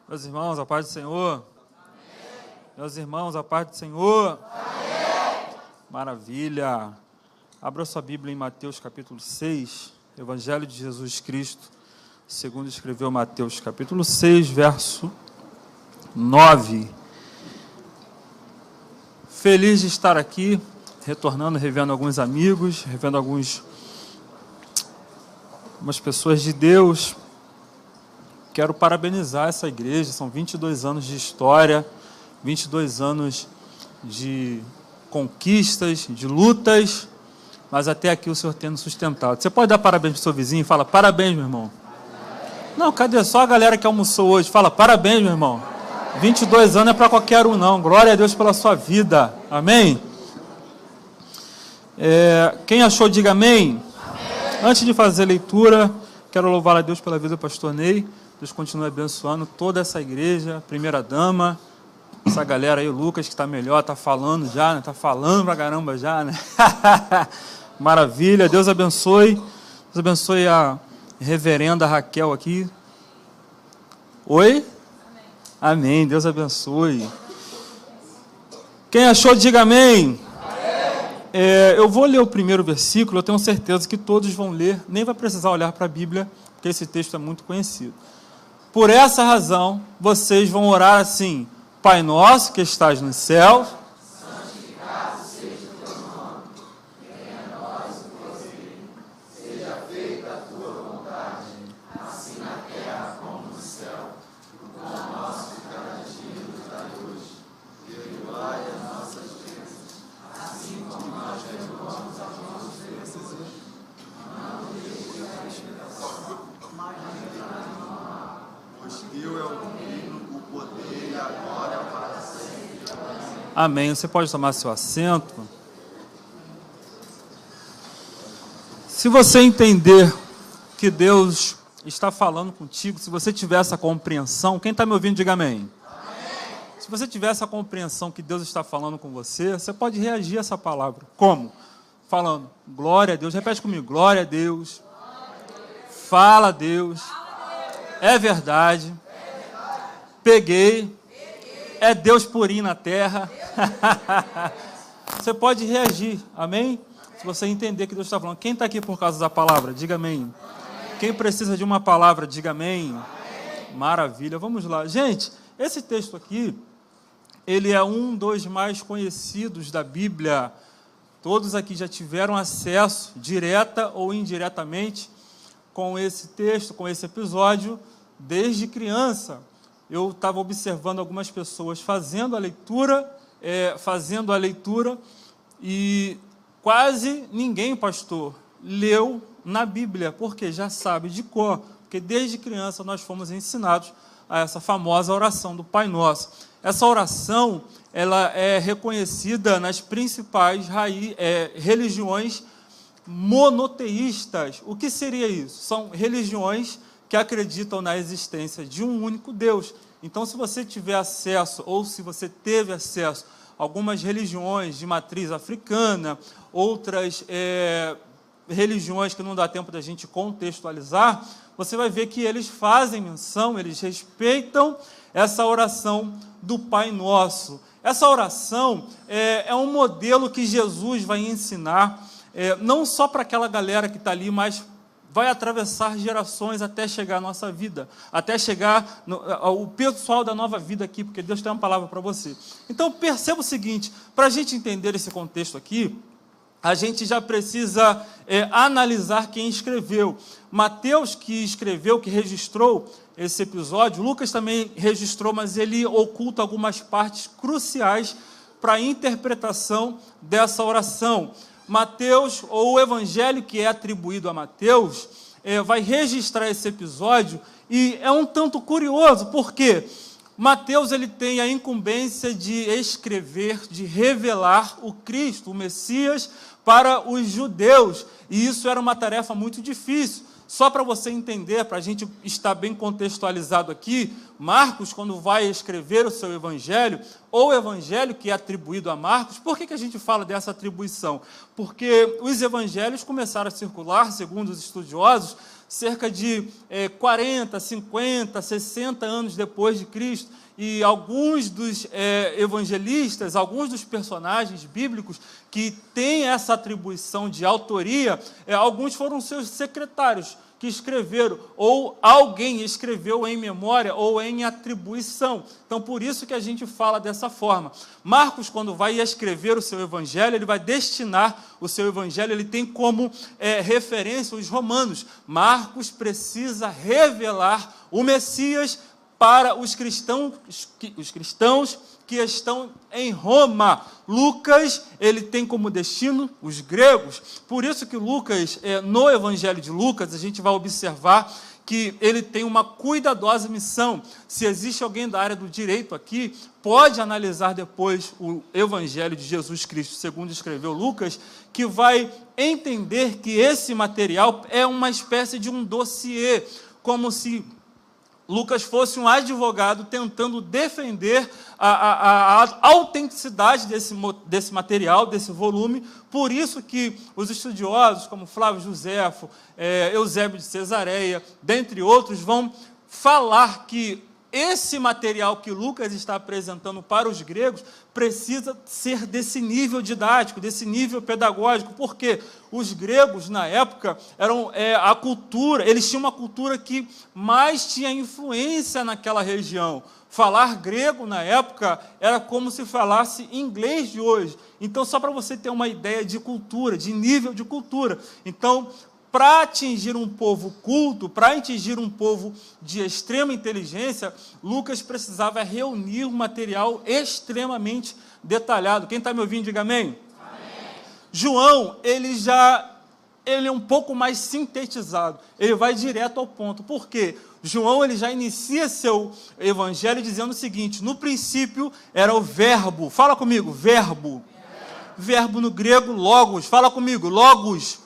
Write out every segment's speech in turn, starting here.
Meus irmãos, a paz do Senhor. Amém. Meus irmãos, a paz do Senhor. Amém. Maravilha. Abra sua Bíblia em Mateus capítulo 6, Evangelho de Jesus Cristo, segundo escreveu Mateus capítulo 6, verso 9. Feliz de estar aqui, retornando, revendo alguns amigos, revendo algumas pessoas de Deus. Quero parabenizar essa igreja, são 22 anos de história, 22 anos de conquistas, de lutas, mas até aqui o Senhor tendo sustentado. Você pode dar parabéns para o seu vizinho? Fala, parabéns, meu irmão. Não, cadê? Só a galera que almoçou hoje. Fala, parabéns, meu irmão. 22 anos é para qualquer um, não. Glória a Deus pela sua vida. Amém? Quem achou, diga amém. Antes de fazer a leitura, quero louvar a Deus pela vida do pastor Ney. Deus continue abençoando toda essa igreja, primeira dama, essa galera aí, o Lucas, que está melhor, está falando já, né? Está falando pra caramba já, né? Maravilha, Deus abençoe. Deus abençoe a reverenda Raquel aqui. Oi? Amém, Deus abençoe. Quem achou, diga amém. Eu vou ler o primeiro versículo, eu tenho certeza que todos vão ler, nem vai precisar olhar para a Bíblia, porque esse texto é muito conhecido. Por essa razão, vocês vão orar assim: Pai nosso que estás nos céus, santificado seja o teu nome, venha a nós o teu reino, seja feita a tua vontade, assim na terra como no céu. O pão nosso de cada dia nos dai hoje, perdoai as nossas ofensas, assim como nós perdoamos aos nossos ofensores. Não deixes cair em tentação, mas livrai-nos do mal. Pois teu é o reino, o poder e a glória para sempre. Amém. Você pode tomar seu assento. Se você entender que Deus está falando contigo, se você tiver essa compreensão, quem está me ouvindo, diga amém. Amém. Se você tiver essa compreensão que Deus está falando com você, você pode reagir a essa palavra. Como? Falando, glória a Deus. Repete comigo, glória a Deus. Fala a Deus. É verdade. Peguei. É Deus purinho na terra. Você pode reagir, amém? Se você entender que Deus está falando. Quem está aqui por causa da palavra? Diga amém. Quem precisa de uma palavra, diga amém. Maravilha, vamos lá. Gente, esse texto aqui, ele é um dos mais conhecidos da Bíblia. Todos aqui já tiveram acesso, direta ou indiretamente, com esse texto, com esse episódio, desde criança. Eu estava observando algumas pessoas fazendo a leitura, e quase ninguém, pastor, leu na Bíblia, porque já sabe de cor, porque desde criança nós fomos ensinados a essa famosa oração do Pai Nosso. Essa oração, ela é reconhecida nas principais religiões monoteístas. O que seria isso? São religiões que acreditam na existência de um único Deus. Então, se você tiver acesso, ou se você teve acesso a algumas religiões de matriz africana, outras religiões que não dá tempo da gente contextualizar, você vai ver que eles fazem menção, eles respeitam essa oração do Pai Nosso. Essa oração é um modelo que Jesus vai ensinar, não só para aquela galera que está ali, mas vai atravessar gerações até chegar à nossa vida, até chegar ao pessoal da nova vida aqui, porque Deus tem uma palavra para você. Então, perceba o seguinte, para a gente entender esse contexto aqui, a gente já precisa analisar quem escreveu. Mateus, que escreveu, que registrou esse episódio, Lucas também registrou, mas ele oculta algumas partes cruciais para a interpretação dessa oração. Mateus, ou o evangelho que é atribuído a Mateus, vai registrar esse episódio, e é um tanto curioso, porque Mateus ele tem a incumbência de escrever, de revelar o Cristo, o Messias, para os judeus, e isso era uma tarefa muito difícil. Só para você entender, para a gente estar bem contextualizado aqui, Marcos, quando vai escrever o seu evangelho, ou o evangelho que é atribuído a Marcos, por que a gente fala dessa atribuição? Porque os evangelhos começaram a circular, segundo os estudiosos, cerca de 40, 50, 60 anos depois de Cristo, e alguns dos evangelistas, alguns dos personagens bíblicos que têm essa atribuição de autoria, alguns foram seus secretários que escreveram, ou alguém escreveu em memória ou em atribuição. Então, por isso que a gente fala dessa forma. Marcos, quando vai escrever o seu evangelho, ele vai destinar o seu evangelho, ele tem como referência os romanos. Marcos precisa revelar o Messias para os cristãos que estão em Roma. Lucas, ele tem como destino os gregos. Por isso que Lucas, no Evangelho de Lucas, a gente vai observar que ele tem uma cuidadosa missão. Se existe alguém da área do direito aqui, pode analisar depois o Evangelho de Jesus Cristo, segundo escreveu Lucas, que vai entender que esse material é uma espécie de um dossiê, como se Lucas fosse um advogado tentando defender a autenticidade desse material, desse volume. Por isso que os estudiosos, como Flávio Josefo, Eusébio de Cesareia, dentre outros, vão falar que esse material que Lucas está apresentando para os gregos precisa ser desse nível didático, desse nível pedagógico, porque os gregos, na época, eram a cultura, eles tinham uma cultura que mais tinha influência naquela região. Falar grego, na época, era como se falasse inglês de hoje. Então, só para você ter uma ideia de cultura, de nível de cultura. Então, para atingir um povo culto, para atingir um povo de extrema inteligência, Lucas precisava reunir um material extremamente detalhado. Quem está me ouvindo, diga amém. Amém. João, ele é um pouco mais sintetizado, ele vai direto ao ponto. Por quê? João, ele já inicia seu evangelho dizendo o seguinte: no princípio era o verbo. Fala comigo, verbo. Verbo no grego, logos. Fala comigo, logos.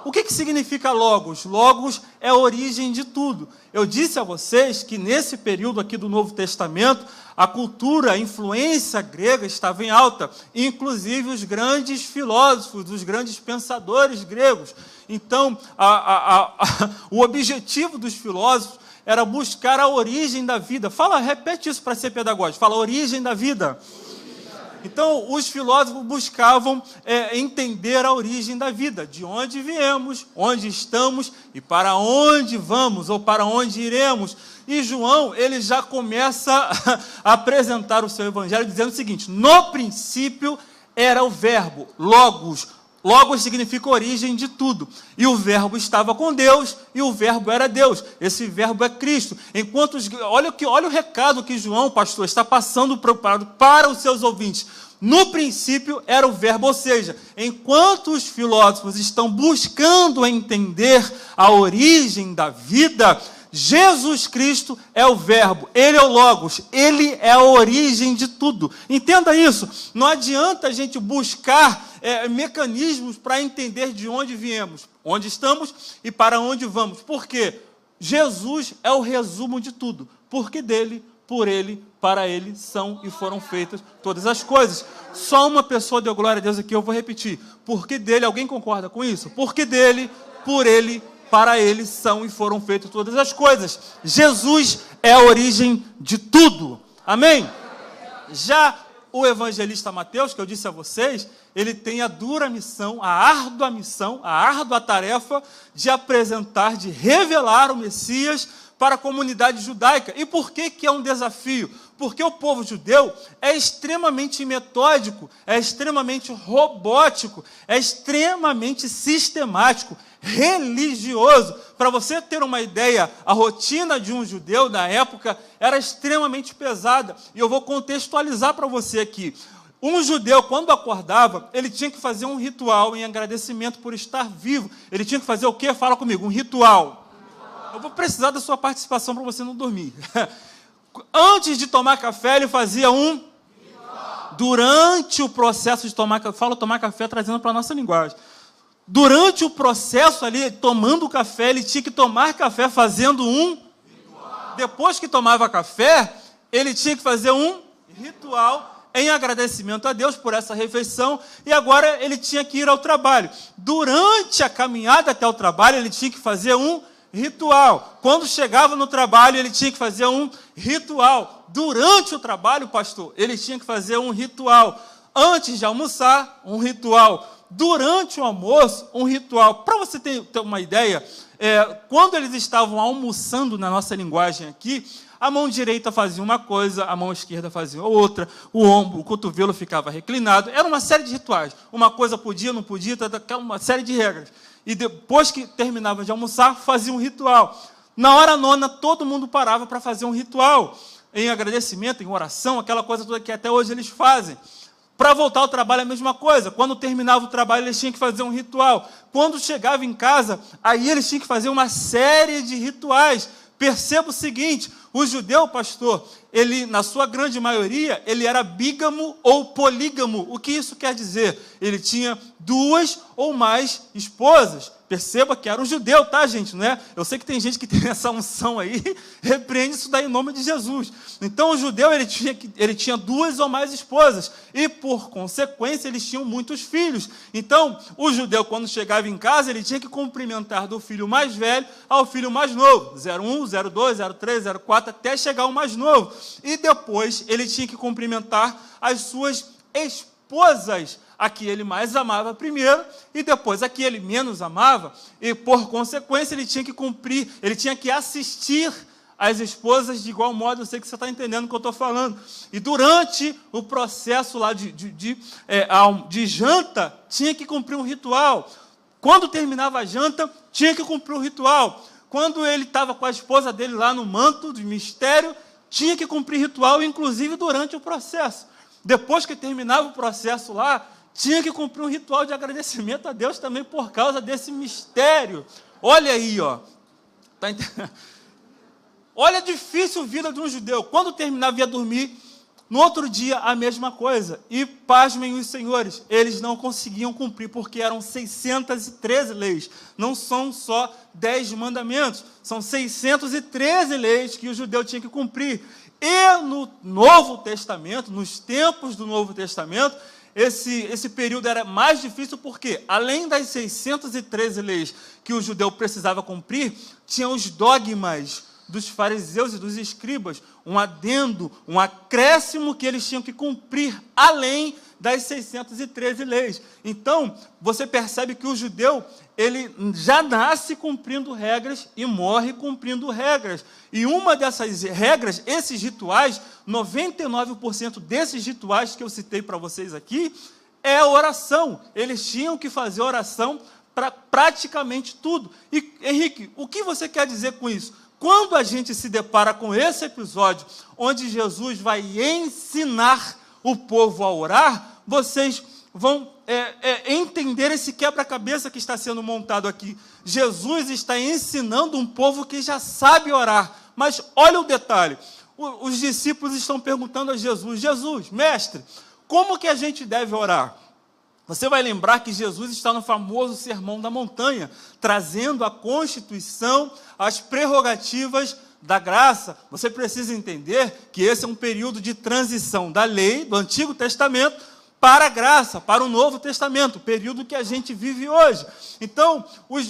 O que significa logos? Logos é a origem de tudo. Eu disse a vocês que nesse período aqui do Novo Testamento, a cultura, a influência grega estava em alta, inclusive os grandes filósofos, os grandes pensadores gregos. Então, o objetivo dos filósofos era buscar a origem da vida. Repete isso para ser pedagógico. Fala, origem da vida. Então, os filósofos buscavam entender a origem da vida, de onde viemos, onde estamos e para onde vamos ou para onde iremos. E João, ele já começa a apresentar o seu evangelho dizendo o seguinte: no princípio era o verbo, logos. Logos significa origem de tudo. E o verbo estava com Deus, e o verbo era Deus. Esse verbo é Cristo. Olha o recado que João, pastor, está passando para os seus ouvintes. No princípio era o verbo, ou seja, enquanto os filósofos estão buscando entender a origem da vida, Jesus Cristo é o verbo, ele é o logos, ele é a origem de tudo. Entenda isso, não adianta a gente buscar mecanismos para entender de onde viemos, onde estamos e para onde vamos, porque Jesus é o resumo de tudo, porque dele, por ele, para ele são e foram feitas todas as coisas. Só uma pessoa deu glória a Deus aqui, eu vou repetir, porque dele, alguém concorda com isso? Porque dele, por ele, para ele são e foram feitas todas as coisas. Jesus é a origem de tudo. Amém? Já o evangelista Mateus, que eu disse a vocês, ele tem a dura missão, a árdua tarefa de apresentar, de revelar o Messias para a comunidade judaica. E por que é um desafio? Porque o povo judeu é extremamente metódico, é extremamente robótico, é extremamente sistemático, religioso. Para você ter uma ideia, a rotina de um judeu na época era extremamente pesada. E eu vou contextualizar para você aqui. Um judeu, quando acordava, ele tinha que fazer um ritual em agradecimento por estar vivo. Ele tinha que fazer o quê? Fala comigo, um ritual. Eu vou precisar da sua participação para você não dormir. Antes de tomar café, ele fazia um ritual. Durante o processo de tomar café, falo tomar café trazendo para a nossa linguagem. Durante o processo ali, tomando café, ele tinha que tomar café fazendo um ritual. Depois que tomava café, ele tinha que fazer um ritual em agradecimento a Deus por essa refeição, e agora ele tinha que ir ao trabalho. Durante a caminhada até o trabalho, ele tinha que fazer um ritual. Quando chegava no trabalho, ele tinha que fazer um ritual. Durante o trabalho, pastor, ele tinha que fazer um ritual. Antes de almoçar, um ritual. Durante o almoço, um ritual. Para você ter uma ideia, quando eles estavam almoçando, na nossa linguagem aqui, a mão direita fazia uma coisa, a mão esquerda fazia outra, o ombro, o cotovelo ficava reclinado. Era uma série de rituais. Uma coisa podia, não podia, uma série de regras. E depois que terminava de almoçar, fazia um ritual. Na hora nona, todo mundo parava para fazer um ritual, em agradecimento, em oração, aquela coisa toda que até hoje eles fazem. Para voltar ao trabalho, a mesma coisa. Quando terminava o trabalho, eles tinham que fazer um ritual. Quando chegava em casa, aí eles tinham que fazer uma série de rituais. Perceba o seguinte, o judeu, pastor, ele, na sua grande maioria, ele era bígamo ou polígamo. O que isso quer dizer? Ele tinha 2 ou mais esposas. Perceba que era um judeu, tá, gente? Não é? Eu sei que tem gente que tem essa unção aí, repreende isso daí em nome de Jesus. Então, o judeu, ele tinha 2 ou mais esposas, e, por consequência, eles tinham muitos filhos. Então, o judeu, quando chegava em casa, ele tinha que cumprimentar do filho mais velho ao filho mais novo, 01, 02, 03, 04, até chegar o mais novo. E depois, ele tinha que cumprimentar as suas esposas, a que ele mais amava primeiro, e depois a que ele menos amava, e por consequência ele tinha que cumprir, ele tinha que assistir às esposas de igual modo. Eu sei que você está entendendo o que eu estou falando. E durante o processo lá de janta, tinha que cumprir um ritual. Quando terminava a janta, tinha que cumprir um ritual. Quando ele estava com a esposa dele lá no manto de mistério, tinha que cumprir ritual, inclusive durante o processo. Depois que terminava o processo lá, tinha que cumprir um ritual de agradecimento a Deus também por causa desse mistério. Olha aí, ó. Tá entendendo? Olha a difícil vida de um judeu. Quando terminava, ia dormir. No outro dia, a mesma coisa. E, pasmem os senhores, eles não conseguiam cumprir, porque eram 613 leis. Não são só 10 mandamentos. São 613 leis que o judeu tinha que cumprir. E no Novo Testamento, nos tempos do Novo Testamento, esse período era mais difícil porque, além das 613 leis que o judeu precisava cumprir, tinha os dogmas dos fariseus e dos escribas, um adendo, um acréscimo que eles tinham que cumprir, além das 613 leis. Então, você percebe que o judeu, ele já nasce cumprindo regras e morre cumprindo regras. E uma dessas regras, esses rituais, 99% desses rituais que eu citei para vocês aqui, é a oração. Eles tinham que fazer oração para praticamente tudo. E, Henrique, o que você quer dizer com isso? Quando a gente se depara com esse episódio, onde Jesus vai ensinar o povo a orar, vocês vão entender esse quebra-cabeça que está sendo montado aqui. Jesus está ensinando um povo que já sabe orar. Mas olha o detalhe, os discípulos estão perguntando a Jesus, Jesus, mestre, como que a gente deve orar? Você vai lembrar que Jesus está no famoso Sermão da Montanha, trazendo a Constituição, as prerrogativas da graça. Você precisa entender que esse é um período de transição da lei, do Antigo Testamento, para a graça, para o Novo Testamento, o período que a gente vive hoje. Então,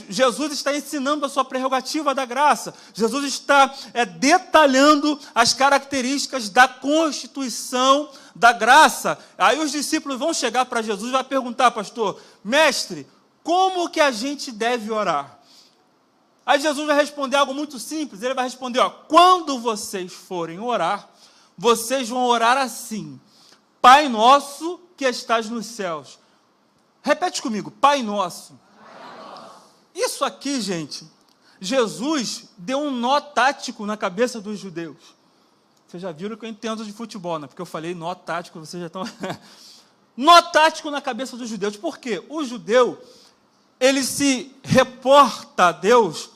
Jesus está ensinando a sua prerrogativa da graça. Jesus está detalhando as características da Constituição da graça. Aí os discípulos vão chegar para Jesus e vão perguntar, pastor, mestre, como que a gente deve orar? Aí Jesus vai responder algo muito simples. Ele vai responder, quando vocês forem orar, vocês vão orar assim: Pai nosso que estás nos céus. Repete comigo, Pai nosso. Isso aqui, gente, Jesus deu um nó tático na cabeça dos judeus. Vocês já viram que eu entendo de futebol, né? Porque eu falei nó tático, vocês já estão... Nó tático na cabeça dos judeus. Por quê? O judeu, ele se reporta a Deus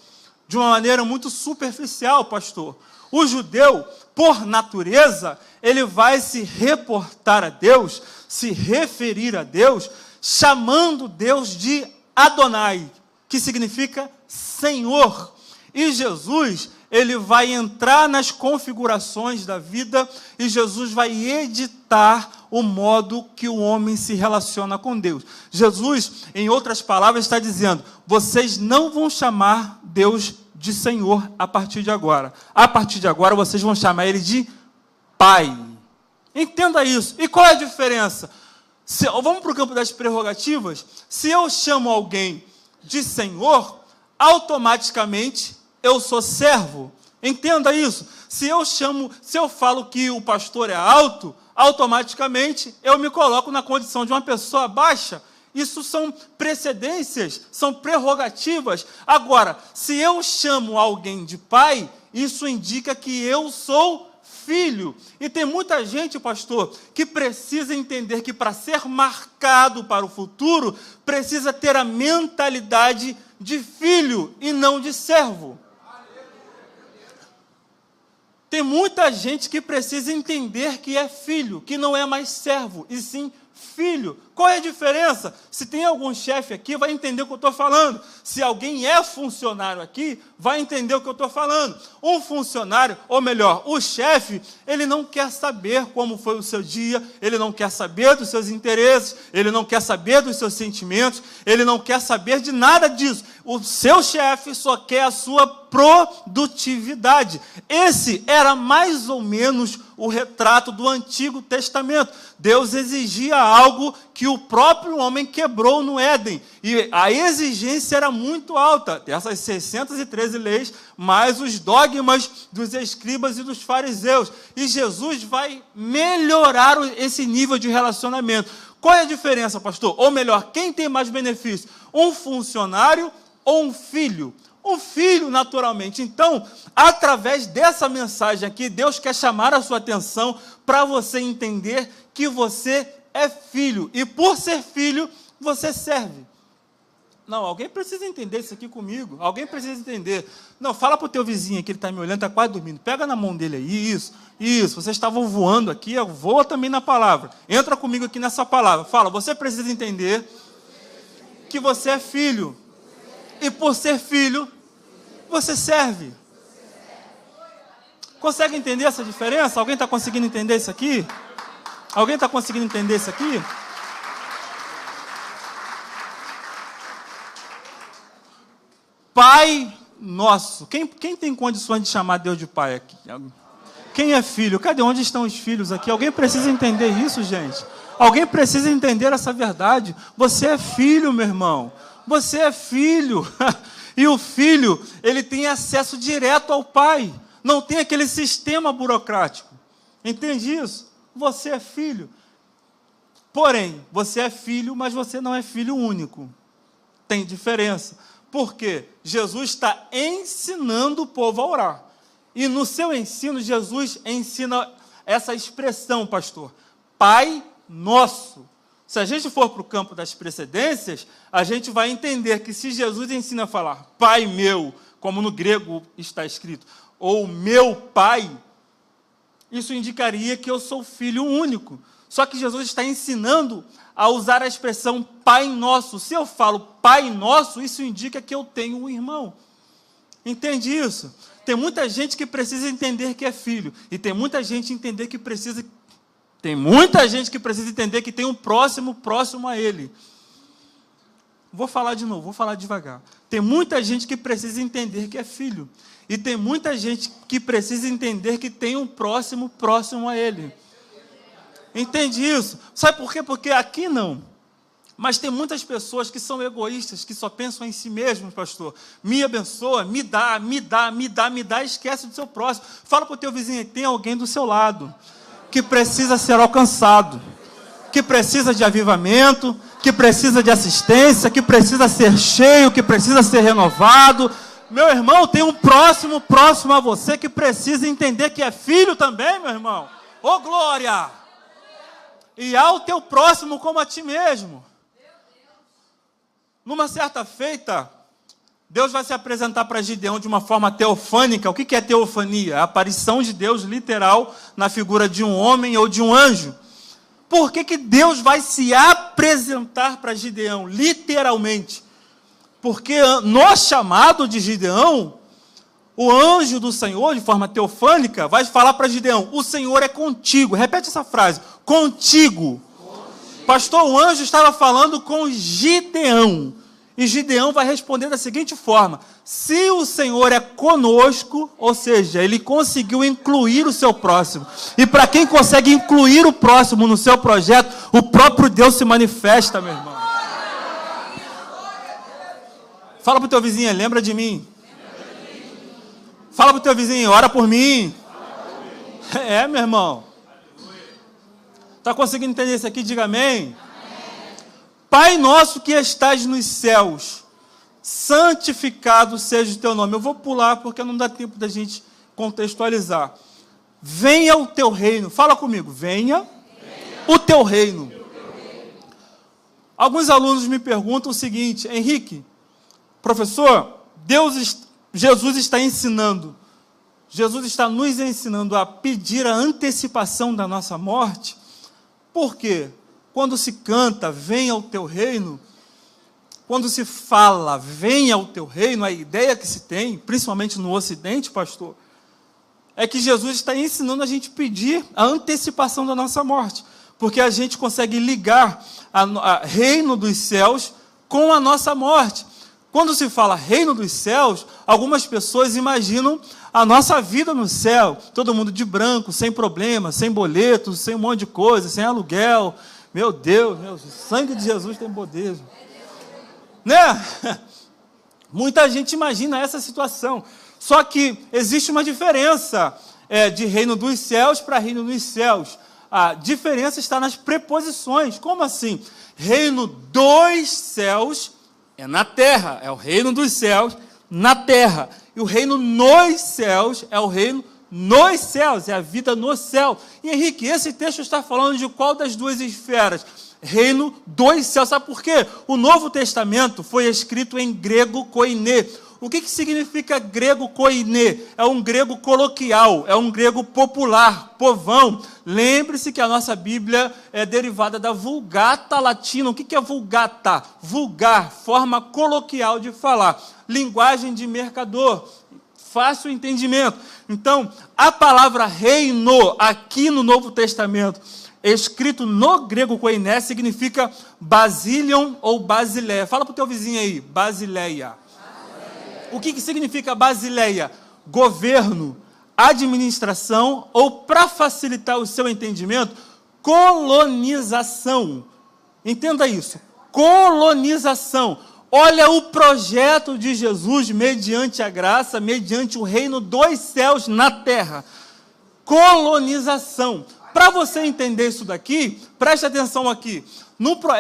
de uma maneira muito superficial, pastor. O judeu, por natureza, ele vai se reportar a Deus, se referir a Deus, chamando Deus de Adonai, que significa Senhor. E Jesus, ele vai entrar nas configurações da vida e Jesus vai editar o modo que o homem se relaciona com Deus. Jesus, em outras palavras, está dizendo, vocês não vão chamar Deus de Senhor a partir de agora. A partir de agora, vocês vão chamar ele de Pai. Entenda isso. E qual é a diferença? Vamos para o campo das prerrogativas. Se eu chamo alguém de Senhor, automaticamente eu sou servo. Entenda isso. Se eu falo que o pastor é alto, automaticamente eu me coloco na condição de uma pessoa baixa. Isso são precedências, são prerrogativas. Agora, se eu chamo alguém de pai, isso indica que eu sou filho. E tem muita gente, pastor, que precisa entender que para ser marcado para o futuro, precisa ter a mentalidade de filho e não de servo. Tem muita gente que precisa entender que é filho, que não é mais servo, e sim filho. Qual é a diferença? Se tem algum chefe aqui, vai entender o que eu estou falando. Se alguém é funcionário aqui, vai entender o que eu estou falando. Um funcionário, ou melhor, o chefe, ele não quer saber como foi o seu dia, ele não quer saber dos seus interesses, ele não quer saber dos seus sentimentos, ele não quer saber de nada disso. O seu chefe só quer a sua produtividade. Esse era mais ou menos o retrato do Antigo Testamento. Deus exigia algo que o próprio homem quebrou no Éden. E a exigência era muito alta. Essas 613 leis, mais os dogmas dos escribas e dos fariseus. E Jesus vai melhorar esse nível de relacionamento. Qual é a diferença, pastor? Ou melhor, quem tem mais benefício? Um funcionário ou um filho? Um filho, naturalmente. Então, através dessa mensagem aqui, Deus quer chamar a sua atenção para você entender que você é filho. E por ser filho, você serve. Não, alguém precisa entender isso aqui comigo. Alguém precisa entender. Não, fala para o teu vizinho que ele está me olhando, está quase dormindo. Pega na mão dele aí, isso. Vocês estavam voando aqui, voa também na palavra. Entra comigo aqui nessa palavra. Fala, você precisa entender que você é filho. E por ser filho, você serve. Consegue entender essa diferença? Alguém está conseguindo entender isso aqui? Alguém está conseguindo entender isso aqui? Pai nosso. Quem tem condições de chamar Deus de pai aqui? Quem é filho? Cadê? Onde estão os filhos aqui? Alguém precisa entender isso, gente. Alguém precisa entender essa verdade. Você é filho, meu irmão. Você é filho. E o filho, ele tem acesso direto ao pai. Não tem aquele sistema burocrático. Entende isso? Você é filho. Porém, você é filho, mas você não é filho único. Tem diferença. Por quê? Jesus está ensinando o povo a orar. E no seu ensino, Jesus ensina essa expressão, pastor. Pai nosso. Se a gente for para o campo das precedências, a gente vai entender que se Jesus ensina a falar Pai meu, como no grego está escrito, ou meu Pai, isso indicaria que eu sou filho único. Só que Jesus está ensinando a usar a expressão Pai Nosso. Se eu falo Pai Nosso, isso indica que eu tenho um irmão. Entende isso? Tem muita gente que precisa entender que é filho. E tem muita gente entender que precisa... Tem muita gente que precisa entender que tem um próximo a ele. Vou falar de novo, vou falar devagar. Tem muita gente que precisa entender que é filho. E tem muita gente que precisa entender que tem um próximo a ele. Entende isso? Sabe por quê? Porque aqui não. Mas tem muitas pessoas que são egoístas, que só pensam em si mesmos, pastor. Me abençoa, me dá, esquece do seu próximo. Fala para o teu vizinho, tem alguém do seu lado que precisa ser alcançado, que precisa de avivamento, que precisa de assistência, que precisa ser cheio, que precisa ser renovado. Meu irmão, tem um próximo a você que precisa entender que é filho também, meu irmão. Ô glória! E ao teu próximo como a ti mesmo. Numa certa feita, Deus vai se apresentar para Gideão de uma forma teofânica. O que é teofania? A aparição de Deus literal na figura de um homem ou de um anjo. Por que Deus vai se apresentar para Gideão literalmente? Porque no chamado de Gideão, o anjo do Senhor, de forma teofânica, vai falar para Gideão, o Senhor é contigo. Repete essa frase, contigo. Pastor, o anjo estava falando com Gideão. E Gideão vai responder da seguinte forma, Se o Senhor é conosco, ou seja, Ele conseguiu incluir o seu próximo. E para quem consegue incluir o próximo no seu projeto, o próprio Deus se manifesta, meu irmão. Fala para o teu vizinho, lembra de mim. Fala para o teu vizinho, ora por mim. É, meu irmão. Está conseguindo entender isso aqui? Diga amém. Pai nosso que estás nos céus, santificado seja o teu nome. Eu vou pular porque não dá tempo da gente contextualizar. Venha o teu reino. Fala comigo. Venha o teu reino. Alguns alunos me perguntam o seguinte: Henrique, professor, Jesus está ensinando. Jesus está nos ensinando a pedir a antecipação da nossa morte. Por quê? Quando se canta, venha o teu reino, quando se fala, venha o teu reino, a ideia que se tem, principalmente no Ocidente, pastor, é que Jesus está ensinando a gente pedir a antecipação da nossa morte, porque a gente consegue ligar a reino dos céus com a nossa morte. Quando se fala reino dos céus, algumas pessoas imaginam a nossa vida no céu, todo mundo de branco, sem problema, sem boletos, sem um monte de coisa, sem aluguel. Meu Deus, o sangue de Jesus tem poder. Né? Muita gente imagina essa situação. Só que existe uma diferença de reino dos céus para reino dos céus. A diferença está nas preposições. Como assim? Reino dos céus é na terra, é o reino dos céus na terra. E o reino nos céus é o reino nos céus, é a vida no céu. E Henrique, esse texto está falando de qual das duas esferas? Reino dos céus. Sabe por quê? O Novo Testamento foi escrito em grego koiné. O que significa grego koiné? É um grego coloquial, é um grego popular, povão. Lembre-se que a nossa Bíblia é derivada da Vulgata latina. O que é Vulgata? Vulgar, forma coloquial de falar. Linguagem de mercador, fácil entendimento. Então, a palavra reino, aqui no Novo Testamento, escrito no grego koiné, significa basilion ou basileia. Fala para o teu vizinho aí, basileia. O que significa basileia? Governo, administração ou, para facilitar o seu entendimento, colonização. Entenda isso, colonização. Olha o projeto de Jesus mediante a graça, mediante o reino dos céus na terra. Colonização. Para você entender isso daqui, preste atenção aqui.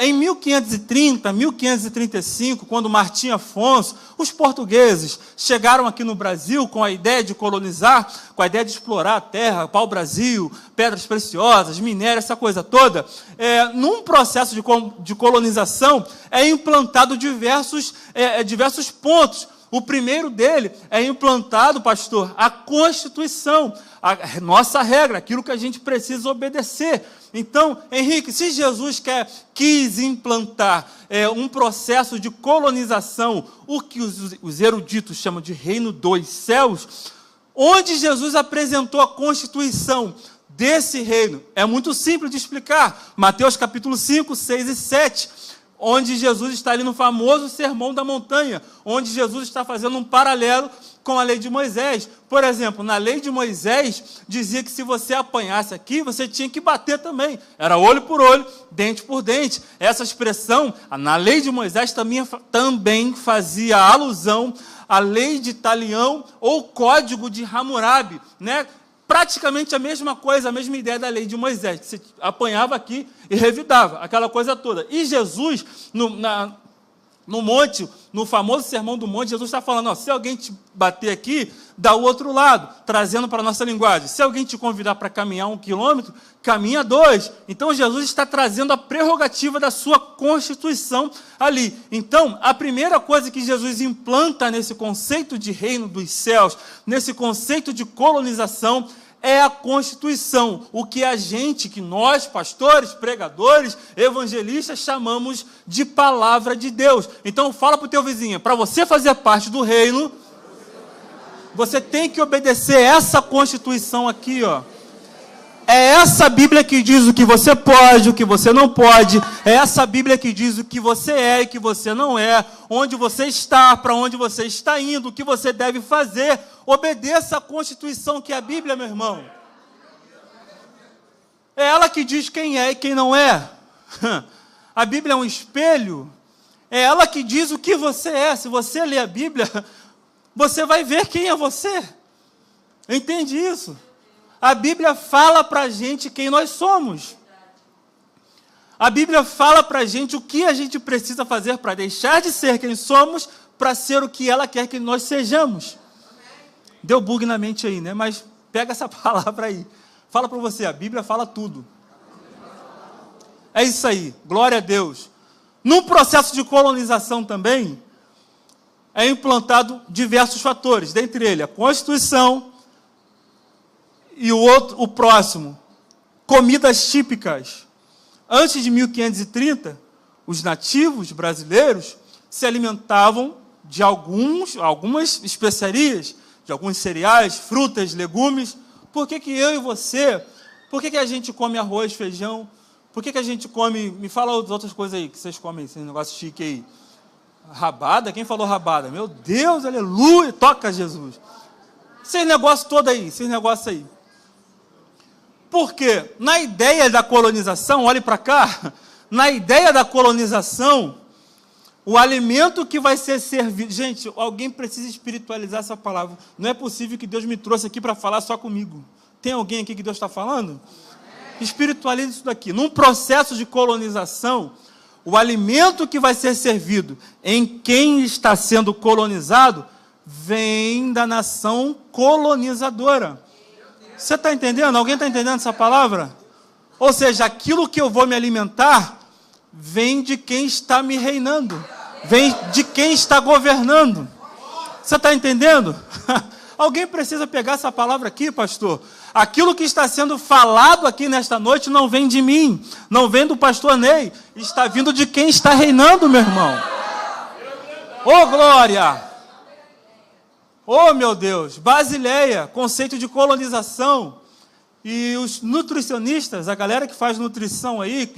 Em 1530, 1535, quando Martim Afonso, os portugueses chegaram aqui no Brasil com a ideia de colonizar, com a ideia de explorar a terra, pau-brasil, pedras preciosas, minério, essa coisa toda, num processo de colonização é implantado diversos pontos. O primeiro dele é implantado, pastor, a Constituição, a nossa regra, aquilo que a gente precisa obedecer. Então, Henrique, se Jesus quis implantar um processo de colonização, o que os eruditos chamam de reino dos céus, onde Jesus apresentou a Constituição desse reino, é muito simples de explicar. Mateus capítulo 5, 6 e 7, onde Jesus está ali no famoso Sermão da Montanha, onde Jesus está fazendo um paralelo com a lei de Moisés. Por exemplo, na lei de Moisés, dizia que se você apanhasse aqui, você tinha que bater também. Era olho por olho, dente por dente. Essa expressão, na lei de Moisés, também fazia alusão à lei de Talião ou código de Hammurabi, né? Praticamente a mesma coisa, a mesma ideia da lei de Moisés, que você apanhava aqui e revidava, aquela coisa toda. E Jesus, no monte, no famoso Sermão do Monte, Jesus está falando, se alguém te bater aqui, dá o outro lado, trazendo para a nossa linguagem. Se alguém te convidar para caminhar 1 quilômetro, caminha 2. Então, Jesus está trazendo a prerrogativa da sua Constituição ali. Então, a primeira coisa que Jesus implanta nesse conceito de reino dos céus, nesse conceito de colonização, é a Constituição, o que nós, pastores, pregadores, evangelistas, chamamos de palavra de Deus. Então, fala para o teu vizinho, para você fazer parte do reino, você tem que obedecer essa Constituição aqui, É essa Bíblia que diz o que você pode, o que você não pode. É essa Bíblia que diz o que você é e o que você não é. Onde você está, para onde você está indo, o que você deve fazer. Obedeça a Constituição que é a Bíblia, meu irmão. É ela que diz quem é e quem não é. A Bíblia é um espelho. É ela que diz o que você é. Se você ler a Bíblia, você vai ver quem é você. Entende isso? A Bíblia fala para a gente quem nós somos. A Bíblia fala para a gente o que a gente precisa fazer para deixar de ser quem somos, para ser o que ela quer que nós sejamos. Deu bug na mente aí, né? Mas pega essa palavra aí. Fala para você, a Bíblia fala tudo. É isso aí, glória a Deus. No processo de colonização também, é implantado diversos fatores, dentre eles a Constituição, e o próximo, comidas típicas. Antes de 1530, os nativos brasileiros se alimentavam de algumas especiarias, de alguns cereais, frutas, legumes. Por que eu e você, por que a gente come arroz, feijão? Por que a gente come, me fala outras coisas aí que vocês comem, esse negócio chique aí. Rabada? Quem falou rabada? Meu Deus, aleluia, toca Jesus. Esses negócios todos aí, esses negócios aí. Porque na ideia da colonização, olhe para cá, na ideia da colonização, o alimento que vai ser servido... Gente, alguém precisa espiritualizar essa palavra. Não é possível que Deus me trouxe aqui para falar só comigo. Tem alguém aqui que Deus está falando? Espiritualize isso daqui. Num processo de colonização, o alimento que vai ser servido em quem está sendo colonizado vem da nação colonizadora. Você está entendendo? Alguém está entendendo essa palavra? Ou seja, aquilo que eu vou me alimentar vem de quem está me reinando, vem de quem está governando. Você está entendendo? Alguém precisa pegar essa palavra aqui, pastor. Aquilo que está sendo falado aqui nesta noite não vem de mim, não vem do pastor Ney, está vindo de quem está reinando, meu irmão. Ô glória! Oh, meu Deus, Basileia, conceito de colonização. E os nutricionistas, a galera que faz nutrição aí,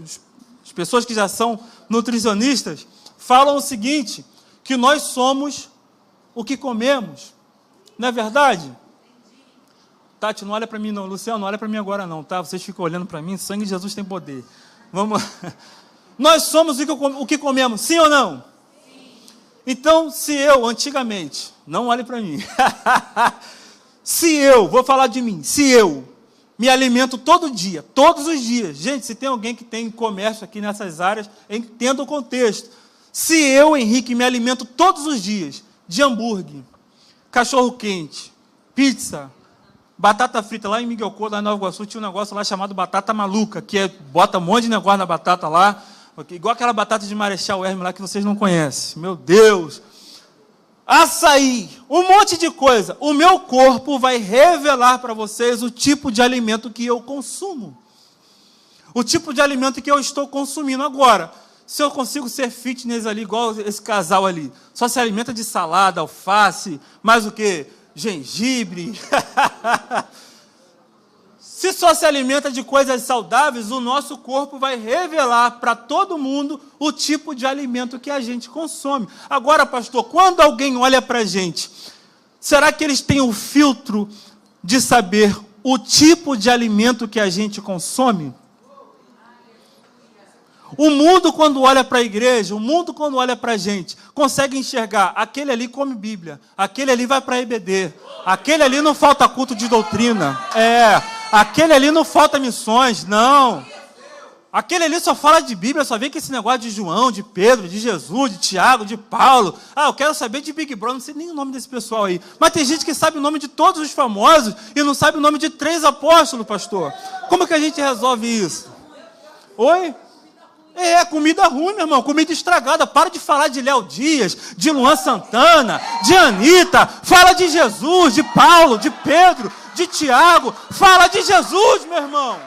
as pessoas que já são nutricionistas, falam o seguinte, que nós somos o que comemos. Não é verdade? Tati, não olha para mim não. Luciano, não olha para mim agora não, tá? Vocês ficam olhando para mim, sangue de Jesus tem poder. Vamos lá. Nós somos o que comemos, sim ou não? Então, se eu, antigamente, não olhe para mim, se eu, vou falar de mim, se eu me alimento todo dia, todos os dias, gente, se tem alguém que tem comércio aqui nessas áreas, entenda o contexto. Se eu, Henrique, me alimento todos os dias de hambúrguer, cachorro-quente, pizza, batata frita, lá em Miguel Couto, lá em Nova Iguaçu, tinha um negócio lá chamado batata maluca, que bota um monte de negócio na batata lá, igual aquela batata de Marechal Hermes lá que vocês não conhecem. Meu Deus! Açaí, um monte de coisa. O meu corpo vai revelar para vocês o tipo de alimento que eu consumo. O tipo de alimento que eu estou consumindo agora. Se eu consigo ser fitness ali, igual esse casal ali, só se alimenta de salada, alface, mais o quê? Gengibre. Se só se alimenta de coisas saudáveis, o nosso corpo vai revelar para todo mundo o tipo de alimento que a gente consome. Agora, pastor, quando alguém olha para a gente, será que eles têm o filtro de saber o tipo de alimento que a gente consome? O mundo, quando olha para a igreja, o mundo, quando olha para a gente, consegue enxergar, aquele ali come Bíblia, aquele ali vai para a EBD, aquele ali não falta culto de doutrina, aquele ali não falta missões, não. Aquele ali só fala de Bíblia, só vem com esse negócio de João, de Pedro, de Jesus, de Tiago, de Paulo. Eu quero saber de Big Brother, não sei nem o nome desse pessoal aí. Mas tem gente que sabe o nome de todos os famosos e não sabe o nome de 3 apóstolos, pastor. Como que a gente resolve isso? Oi? Comida ruim, meu irmão, comida estragada. Para de falar de Léo Dias, de Luan Santana, de Anitta. Fala de Jesus, de Paulo, de Pedro, de Tiago. Fala de Jesus, meu irmão.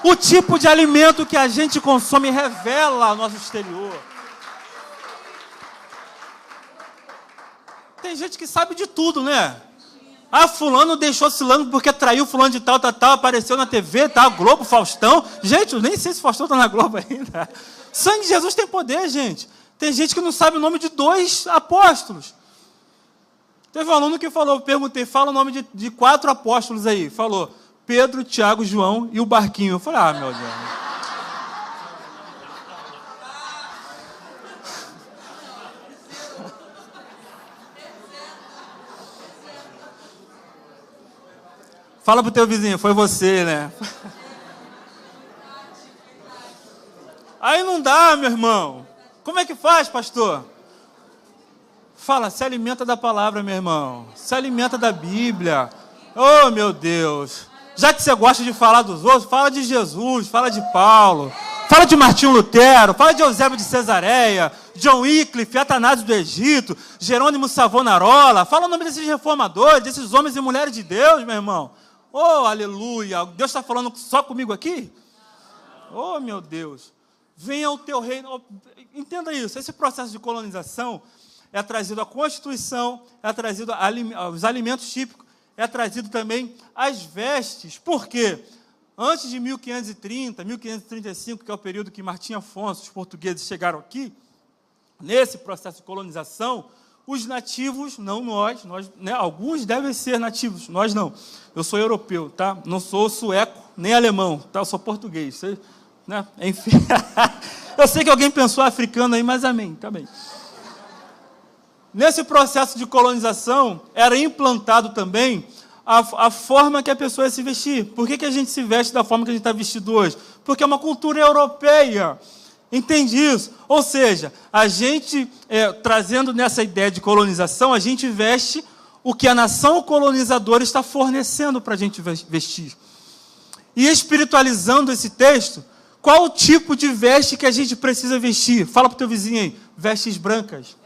O tipo de alimento que a gente consome revela o nosso exterior. Tem gente que sabe de tudo, né? Ah, fulano deixou Cilano porque traiu fulano de tal, apareceu na TV, tá, Globo, Faustão. Gente, eu nem sei se Faustão está na Globo ainda. Sangue de Jesus tem poder, gente. Tem gente que não sabe o nome de 2 apóstolos. Teve um aluno que falou, perguntei, fala o nome de 4 apóstolos aí. Falou, Pedro, Tiago, João e o barquinho. Eu falei, meu Deus. Fala pro teu vizinho, foi você, né? Aí não dá, meu irmão. Como é que faz, pastor? Fala, se alimenta da palavra, meu irmão. Se alimenta da Bíblia. Oh, meu Deus. Já que você gosta de falar dos outros, fala de Jesus, fala de Paulo, fala de Martinho Lutero, fala de Eusébio de Cesareia, John Wycliffe, Atanásio do Egito, Jerônimo Savonarola. Fala o nome desses reformadores, desses homens e mulheres de Deus, meu irmão. Oh, aleluia. Deus está falando só comigo aqui? Oh, meu Deus. Venha o teu reino. Entenda isso. Esse processo de colonização é trazido a Constituição, é trazido os alimentos típicos, é trazido também as vestes. Por quê? Antes de 1530, 1535, que é o período que Martim Afonso, os portugueses chegaram aqui, nesse processo de colonização, os nativos, não nós né, alguns devem ser nativos, nós não. Eu sou europeu, tá? Não sou sueco, nem alemão, tá? Eu sou português, sei, né? Enfim. Eu sei que alguém pensou africano aí, mas amém, tá bem. Nesse processo de colonização, era implantado também a forma que a pessoa ia se vestir. Por que a gente se veste da forma que a gente está vestido hoje? Porque é uma cultura europeia. Entende isso? Ou seja, a gente, trazendo nessa ideia de colonização, a gente veste o que a nação colonizadora está fornecendo para a gente vestir. E espiritualizando esse texto, qual o tipo de veste que a gente precisa vestir? Fala para o teu vizinho aí, vestes brancas.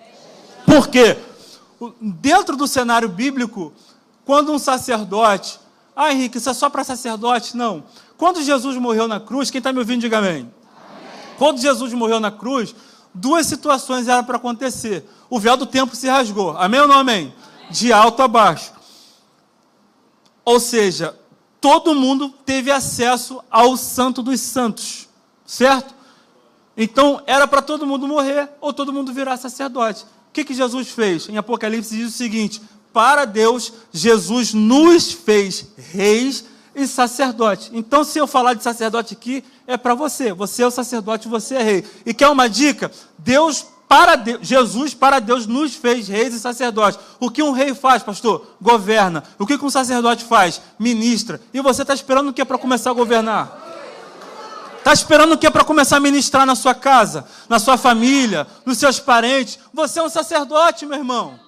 Por quê? Dentro do cenário bíblico, quando um sacerdote... Ah, Henrique, isso é só para sacerdote? Não. Quando Jesus morreu na cruz, quem está me ouvindo, diga amém. Quando Jesus morreu na cruz, 2 situações eram para acontecer. O véu do templo se rasgou. Amém ou não amém? De alto a baixo. Ou seja, todo mundo teve acesso ao Santo dos Santos. Certo? Então, era para todo mundo morrer ou todo mundo virar sacerdote. O que Jesus fez? Em Apocalipse diz o seguinte, para Deus, Jesus nos fez reis e sacerdote. Então, se eu falar de sacerdote aqui, é para você. Você é o sacerdote, você é rei. E quer uma dica? Jesus, para Deus, nos fez reis e sacerdotes. O que um rei faz, pastor? Governa. O que um sacerdote faz? Ministra. E você está esperando o que para começar a governar? Está esperando o que para começar a ministrar na sua casa, na sua família, nos seus parentes? Você é um sacerdote, meu irmão.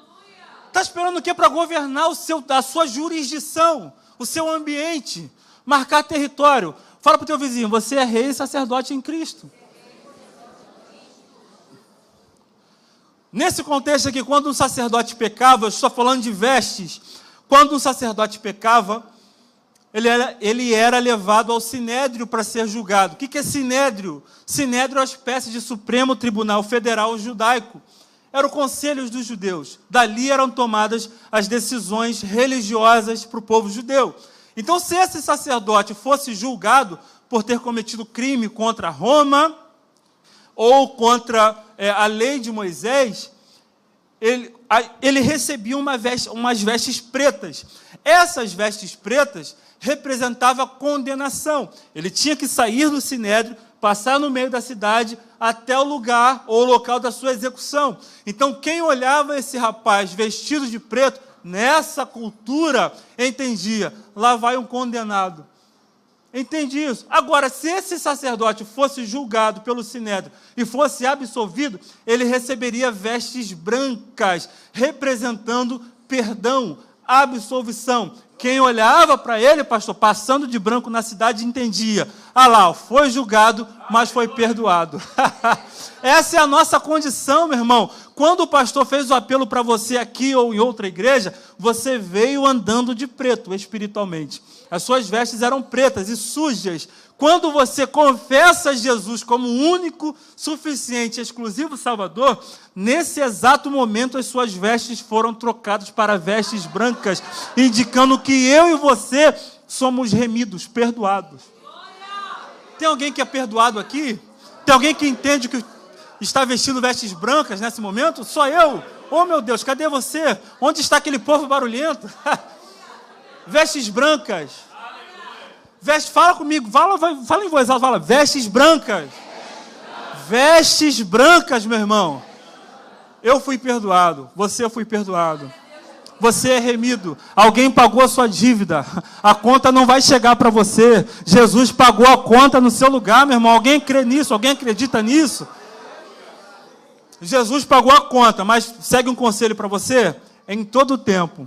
Está esperando o que para governar a sua jurisdição, o seu ambiente, marcar território? Fala para o teu vizinho, você é rei e sacerdote em Cristo. Nesse contexto aqui, quando um sacerdote pecava, eu estou falando de vestes, quando um sacerdote pecava, ele era levado ao Sinédrio para ser julgado. O que é Sinédrio? Sinédrio é uma espécie de Supremo Tribunal Federal Judaico. Era o conselho dos judeus. Dali eram tomadas as decisões religiosas para o povo judeu. Então, se esse sacerdote fosse julgado por ter cometido crime contra Roma ou contra a lei de Moisés, ele recebia umas vestes pretas. Essas vestes pretas representavam condenação. Ele tinha que sair do Sinédrio, passar no meio da cidade até o lugar ou local da sua execução. Então, quem olhava esse rapaz vestido de preto, nessa cultura, entendia, lá vai um condenado. Entende isso? Agora, se esse sacerdote fosse julgado pelo Sinédrio e fosse absolvido, ele receberia vestes brancas, representando perdão, absolvição. Quem olhava para ele, pastor, passando de branco na cidade, entendia. Ah lá, foi julgado, mas foi perdoado. Essa é a nossa condição, meu irmão. Quando o pastor fez o apelo para você aqui ou em outra igreja, você veio andando de preto espiritualmente. As suas vestes eram pretas e sujas. Quando você confessa Jesus como o único, suficiente, exclusivo Salvador, nesse exato momento as suas vestes foram trocadas para vestes brancas, indicando que eu e você somos remidos, perdoados. Tem alguém que é perdoado aqui? Tem alguém que entende que está vestindo vestes brancas nesse momento? Só eu? Oh meu Deus, cadê você? Onde está aquele povo barulhento? Vestes brancas. Fala comigo, fala em voz alta, fala, vestes brancas. Vestes brancas, meu irmão. Eu fui perdoado, você foi perdoado. Você é remido. Alguém pagou a sua dívida. A conta não vai chegar para você. Jesus pagou a conta no seu lugar, meu irmão. Alguém crê nisso? Alguém acredita nisso? Jesus pagou a conta, mas segue um conselho para você. Em todo tempo,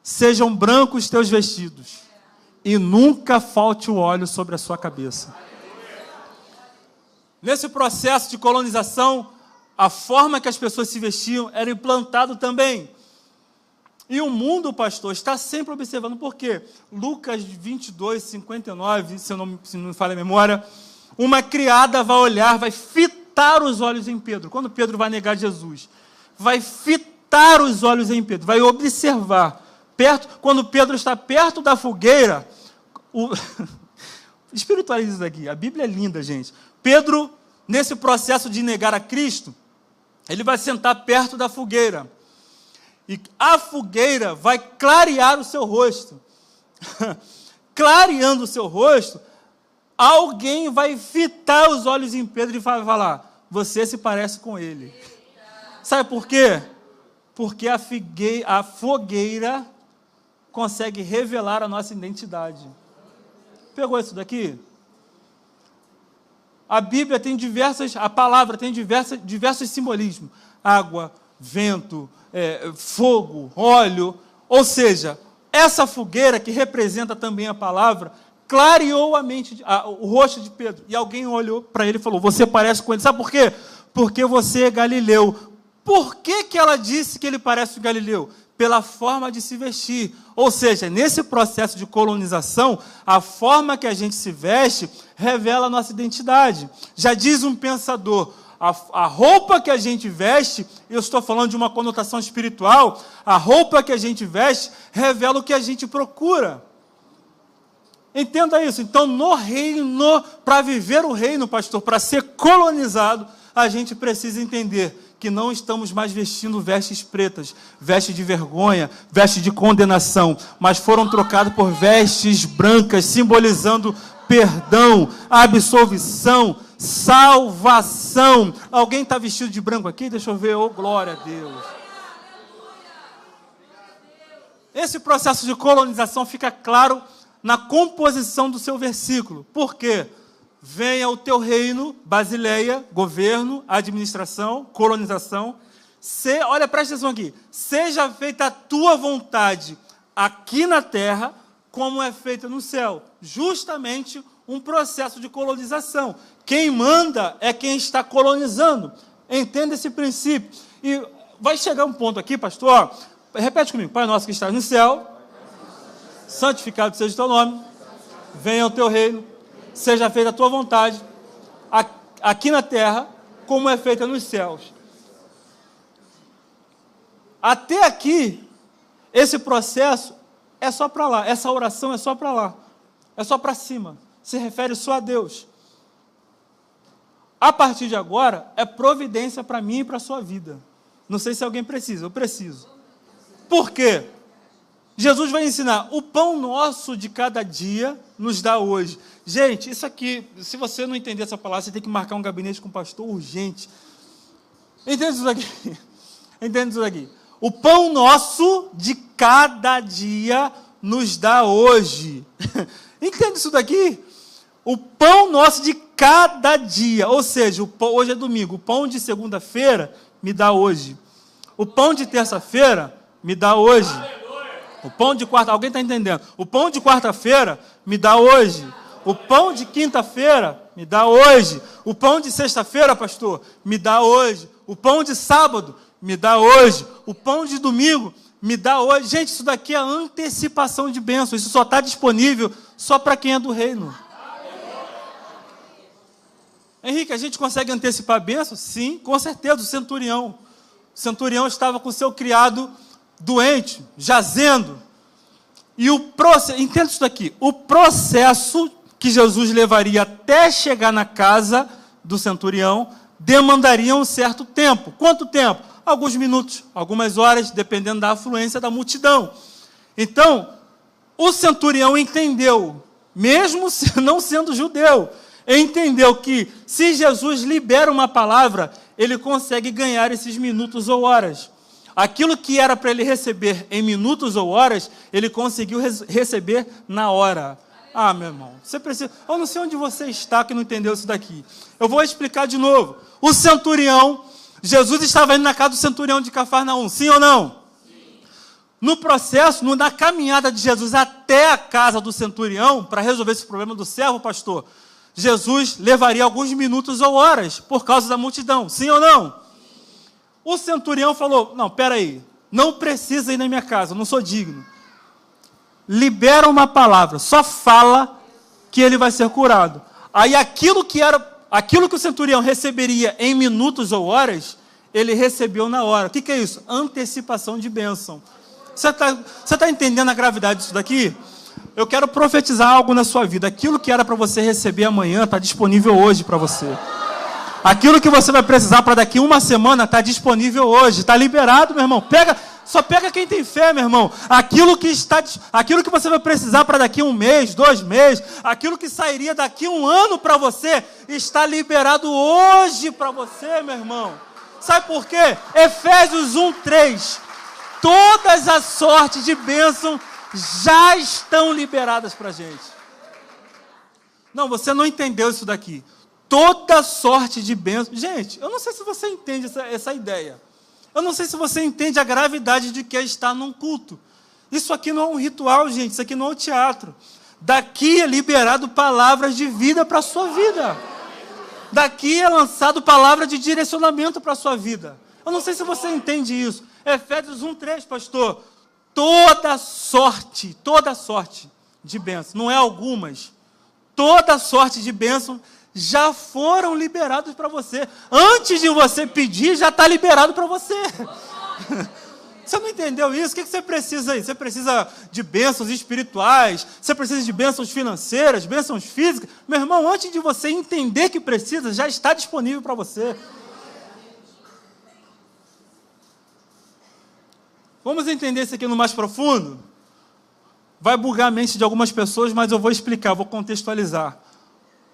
sejam brancos teus vestidos e nunca falte o óleo sobre a sua cabeça. Nesse processo de colonização, a forma que as pessoas se vestiam era implantado também. E o mundo, pastor, está sempre observando. Por quê? Lucas 22, 59, se não me falha a memória, uma criada vai olhar, vai fitar os olhos em Pedro. Quando Pedro vai negar Jesus, vai fitar os olhos em Pedro, vai observar. Quando Pedro está perto da fogueira, espiritualiza isso daqui, a Bíblia é linda, gente. Pedro, nesse processo de negar a Cristo, ele vai sentar perto da fogueira. E a fogueira vai clarear o seu rosto. Clareando o seu rosto, alguém vai fitar os olhos em Pedro e vai falar, você se parece com ele. Sabe por quê? Porque a fogueira consegue revelar a nossa identidade. Pegou isso daqui? A Bíblia tem a palavra tem diversos simbolismos. Água, vento, fogo, óleo. Ou seja, essa fogueira que representa também a palavra, clareou o rosto de Pedro. E alguém olhou para ele e falou, você parece com ele. Sabe por quê? Porque você é galileu. Por que ela disse que ele parece o galileu? Pela forma de se vestir. Ou seja, nesse processo de colonização, a forma que a gente se veste revela a nossa identidade. Já diz um pensador, a roupa que a gente veste, eu estou falando de uma conotação espiritual, a roupa que a gente veste revela o que a gente procura. Entenda isso. Então, no reino, para viver o reino, pastor, para ser colonizado, a gente precisa entender que não estamos mais vestindo vestes pretas, vestes de vergonha, vestes de condenação, mas foram trocados por vestes brancas, simbolizando perdão, absolvição, salvação. Alguém está vestido de branco aqui? Deixa eu ver, oh glória a Deus. Esse processo de colonização fica claro na composição do seu versículo. Por quê? Venha o teu reino, Basileia, governo, administração, colonização. Olha, presta atenção aqui. Seja feita a tua vontade aqui na terra, como é feita no céu. Justamente um processo de colonização. Quem manda é quem está colonizando. Entenda esse princípio. E vai chegar um ponto aqui, pastor. Repete comigo. Pai nosso que estás no céu, santificado seja o teu nome. Venha o teu reino. Seja feita a tua vontade, aqui na terra, como é feita nos céus. Até aqui, esse processo é só para lá, essa oração é só para lá, é só para cima, se refere só a Deus. A partir de agora, é providência para mim e para a sua vida. Não sei se alguém precisa, eu preciso. Por quê? Jesus vai ensinar, o pão nosso de cada dia nos dá hoje. Gente, isso aqui, se você não entender essa palavra, você tem que marcar um gabinete com o pastor urgente. Entende isso daqui? Entende isso daqui? O pão nosso de cada dia nos dá hoje. Entende isso daqui? O pão nosso de cada dia, ou seja, hoje é domingo, o pão de segunda-feira me dá hoje. O pão de terça-feira me dá hoje. O pão de quarta, alguém está entendendo? O pão de quarta-feira me dá hoje. O pão de quinta-feira me dá hoje. O pão de sexta-feira, pastor, me dá hoje. O pão de sábado me dá hoje. O pão de domingo me dá hoje. Gente, isso daqui é antecipação de bênção. Isso só está disponível só para quem é do reino. Henrique, a gente consegue antecipar a bênção? Sim, com certeza. O centurião estava com o seu criado doente, jazendo. E o processo, entenda isso daqui, o processo que Jesus levaria até chegar na casa do centurião demandaria um certo tempo. Quanto tempo? Alguns minutos, algumas horas, dependendo da afluência da multidão. Então, o centurião entendeu, mesmo não sendo judeu, entendeu que se Jesus libera uma palavra, ele consegue ganhar esses minutos ou horas. Aquilo que era para ele receber em minutos ou horas, ele conseguiu receber na hora. Ah, meu irmão, você precisa... Eu não sei onde você está que não entendeu isso daqui. Eu vou explicar de novo. O centurião, Jesus estava indo na casa do centurião de Cafarnaum, sim ou não? Sim. No processo, na caminhada de Jesus até a casa do centurião, para resolver esse problema do servo, pastor, Jesus levaria alguns minutos ou horas, por causa da multidão, sim ou não? O centurião falou, não, peraí, não precisa ir na minha casa, eu não sou digno. Libera uma palavra, só fala que ele vai ser curado. Aí aquilo que o centurião receberia em minutos ou horas, ele recebeu na hora. O que é isso? Antecipação de bênção. Você tá entendendo a gravidade disso daqui? Eu quero profetizar algo na sua vida. Aquilo que era para você receber amanhã, está disponível hoje para você. Aquilo que você vai precisar para daqui uma semana, está disponível hoje. Está liberado, meu irmão. Só pega quem tem fé, meu irmão. Aquilo que você vai precisar para daqui um mês, 2 meses, aquilo que sairia daqui um ano para você, está liberado hoje para você, meu irmão. Sabe por quê? Efésios 1:3. Todas as sortes de bênção já estão liberadas para a gente. Não, você não entendeu isso daqui. Toda sorte de bênção. Gente, eu não sei se você entende essa ideia. Eu não sei se você entende a gravidade de que é estar num culto. Isso aqui não é um ritual, gente. Isso aqui não é um teatro. Daqui é liberado palavras de vida para a sua vida. Daqui é lançado palavra de direcionamento para a sua vida. Eu não sei se você entende isso. Efésios 1:3, pastor. Toda sorte de bênção, não é algumas. Toda sorte de bênção já foram liberados para você. Antes de você pedir, já está liberado para você. Você não entendeu isso? O que você precisa aí? Você precisa de bênçãos espirituais? Você precisa de bênçãos financeiras, bênçãos físicas? Meu irmão, antes de você entender que precisa, já está disponível para você. Vamos entender isso aqui no mais profundo? Vai bugar a mente de algumas pessoas, mas eu vou explicar, vou contextualizar.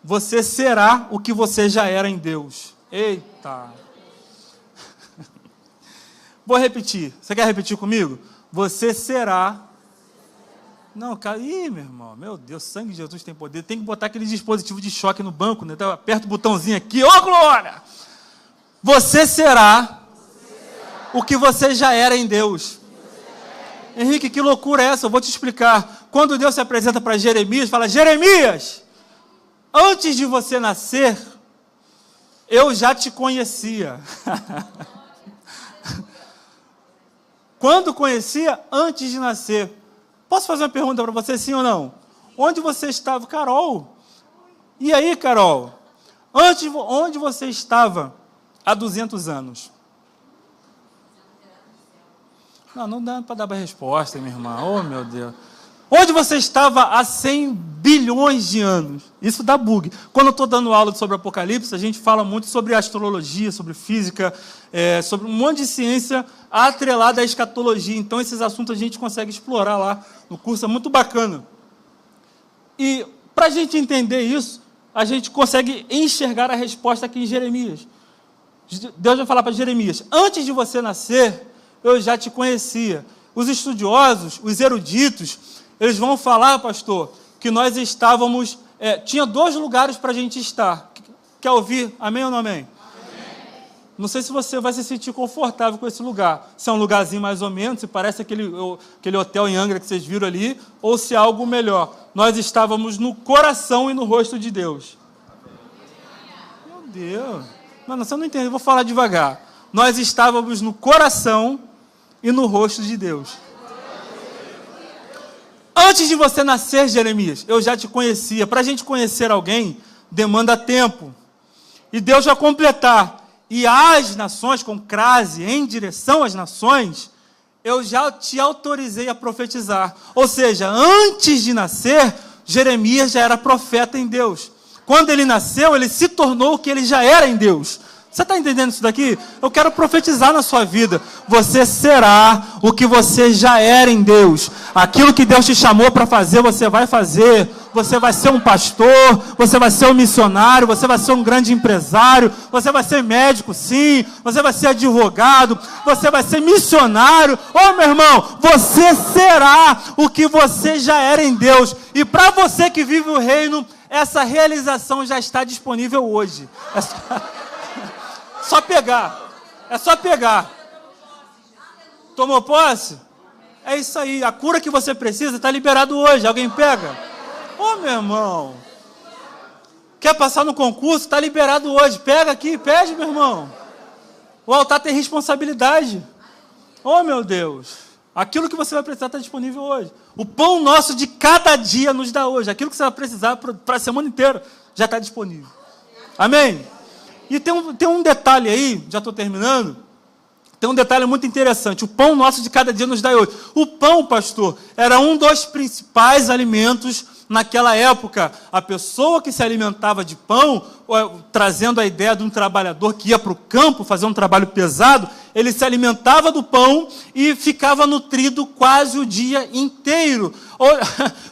Você será o que você já era em Deus. Eita! Vou repetir. Você quer repetir comigo? Você será... Não, cara, meu irmão, meu Deus, sangue de Jesus tem poder. Tem que botar aquele dispositivo de choque no banco, né? Aperta o botãozinho aqui, ô glória! Você será o que você já era em Deus. Henrique, que loucura é essa? Eu vou te explicar. Quando Deus se apresenta para Jeremias, fala, Jeremias, antes de você nascer, eu já te conhecia. Quando conhecia? Antes de nascer. Posso fazer uma pergunta para você, sim ou não? Onde você estava? Carol? E aí, Carol? Onde você estava há 200 anos? Não dá para dar a resposta, minha irmã. Oh, meu Deus. Onde você estava há 100 bilhões de anos? Isso dá bug. Quando eu estou dando aula sobre Apocalipse, a gente fala muito sobre astrologia, sobre física, sobre um monte de ciência atrelada à escatologia. Então, esses assuntos a gente consegue explorar lá no curso. É muito bacana. E, para a gente entender isso, a gente consegue enxergar a resposta aqui em Jeremias. Deus vai falar para Jeremias, antes de você nascer, eu já te conhecia. Os estudiosos, os eruditos, eles vão falar, pastor, que nós estávamos... tinha 2 lugares para a gente estar. Quer ouvir? Amém ou não amém? Amém? Não sei se você vai se sentir confortável com esse lugar. Se é um lugarzinho mais ou menos, se parece aquele hotel em Angra que vocês viram ali, ou se é algo melhor. Nós estávamos no coração e no rosto de Deus. Meu Deus. Mano, você não entende, eu vou falar devagar. Nós estávamos no coração e no rosto de Deus. Antes de você nascer, Jeremias, eu já te conhecia. Para a gente conhecer alguém, demanda tempo. E Deus vai completar. E as nações, com crase, em direção às nações, eu já te autorizei a profetizar. Ou seja, antes de nascer, Jeremias já era profeta em Deus. Quando ele nasceu, ele se tornou o que ele já era em Deus. Você está entendendo isso daqui? Eu quero profetizar na sua vida. Você será o que você já era em Deus. Aquilo que Deus te chamou para fazer, você vai fazer. Você vai ser um pastor, você vai ser um missionário, você vai ser um grande empresário, você vai ser médico, sim, você vai ser advogado, você vai ser missionário. Ô, meu irmão, você será o que você já era em Deus. E para você que vive o reino, essa realização já está disponível hoje. Só pegar. É só pegar. Tomou posse? É isso aí. A cura que você precisa está liberado hoje. Alguém pega? Ô, meu irmão. Quer passar no concurso? Está liberado hoje. Pega aqui, pede, meu irmão. O altar tem responsabilidade. Ô, meu Deus. Aquilo que você vai precisar está disponível hoje. O pão nosso de cada dia nos dá hoje. Aquilo que você vai precisar para a semana inteira já está disponível. Amém? E tem um detalhe aí, já estou terminando, tem um detalhe muito interessante. O pão nosso de cada dia nos dá hoje. O pão, pastor, era um dos principais alimentos naquela época. A pessoa que se alimentava de pão, trazendo a ideia de um trabalhador que ia para o campo fazer um trabalho pesado, ele se alimentava do pão e ficava nutrido quase o dia inteiro.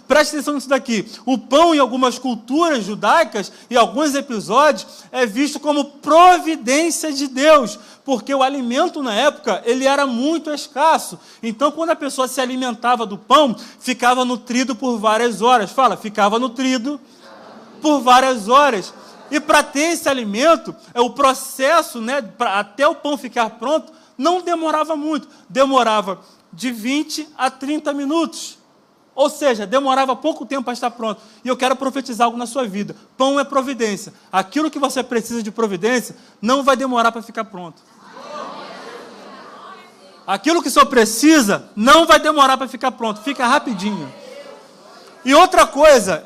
Preste atenção nisso daqui. O pão, em algumas culturas judaicas, em alguns episódios, é visto como providência de Deus, porque o alimento na época, ele era muito escasso. Então, quando a pessoa se alimentava do pão, ficava nutrido por várias horas. Fala, ficava nutrido por várias horas. E para ter esse alimento, o processo, né, até o pão ficar pronto, não demorava muito. Demorava de 20 a 30 minutos. Ou seja, demorava pouco tempo para estar pronto. E eu quero profetizar algo na sua vida. Pão é providência. Aquilo que você precisa de providência, não vai demorar para ficar pronto. Aquilo que o senhor precisa, não vai demorar para ficar pronto. Fica rapidinho. E outra coisa,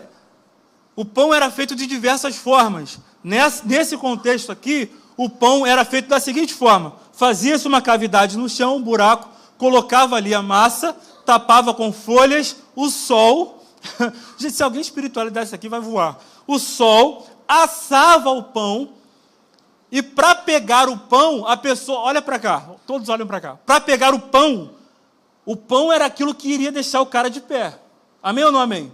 o pão era feito de diversas formas. Nesse contexto aqui, o pão era feito da seguinte forma. Fazia-se uma cavidade no chão, um buraco, colocava ali a massa, tapava com folhas, o sol. Gente, se alguém espiritualidade isso aqui, vai voar. O sol assava o pão, e para pegar o pão, a pessoa, olha para cá, todos olham para cá. Para pegar o pão era aquilo que iria deixar o cara de pé. Amém ou não amém?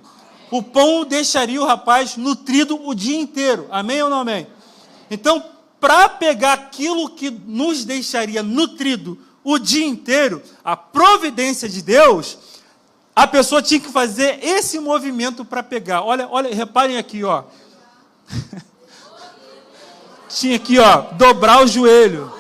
O pão deixaria o rapaz nutrido o dia inteiro. Amém ou não amém? Então, para pegar aquilo que nos deixaria nutrido o dia inteiro, a providência de Deus, a pessoa tinha que fazer esse movimento para pegar. Olha, reparem aqui, ó. Tinha aqui, ó, dobrar o joelho.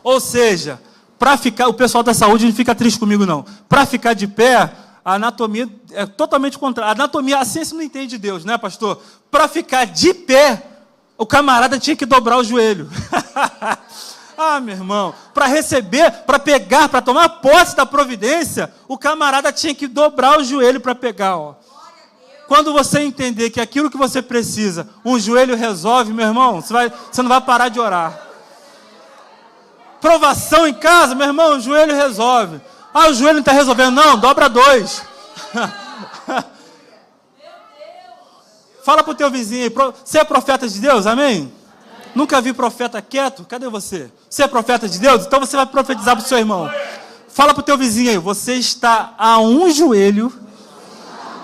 Ou seja, para ficar, o pessoal da saúde não fica triste comigo não. Para ficar de pé, a anatomia é totalmente contrária. A anatomia, a ciência não entende de Deus, né, pastor? Para ficar de pé, o camarada tinha que dobrar o joelho. Ah, meu irmão, para receber, para pegar, para tomar posse da providência, o camarada tinha que dobrar o joelho para pegar, ó. Quando você entender que aquilo que você precisa, um joelho resolve, meu irmão, você não vai parar de orar. Provação em casa, meu irmão, o joelho resolve. Ah, o joelho não está resolvendo, não, dobra 2. Fala para o teu vizinho aí, você é profeta de Deus, amém? Nunca vi profeta quieto? Cadê você? Você é profeta de Deus? Então você vai profetizar para o seu irmão. Fala para o teu vizinho aí, você está a um joelho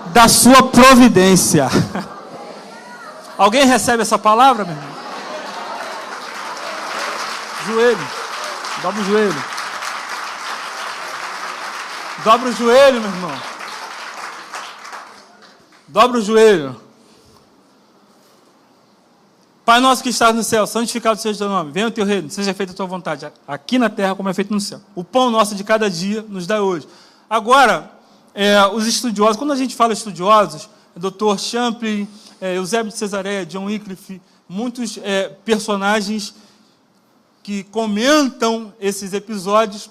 da sua providência. Alguém recebe essa palavra, meu irmão? Joelho. Dobra o joelho. Dobra o joelho, meu irmão. Dobra o joelho. Pai nosso que estás no céu, santificado seja o teu nome. Venha o teu reino, seja feita a tua vontade, aqui na terra como é feito no céu. O pão nosso de cada dia nos dá hoje. Agora, os estudiosos, quando a gente fala estudiosos, Dr. Champlin, Eusébio de Cesareia, John Wycliffe, muitos personagens que comentam esses episódios,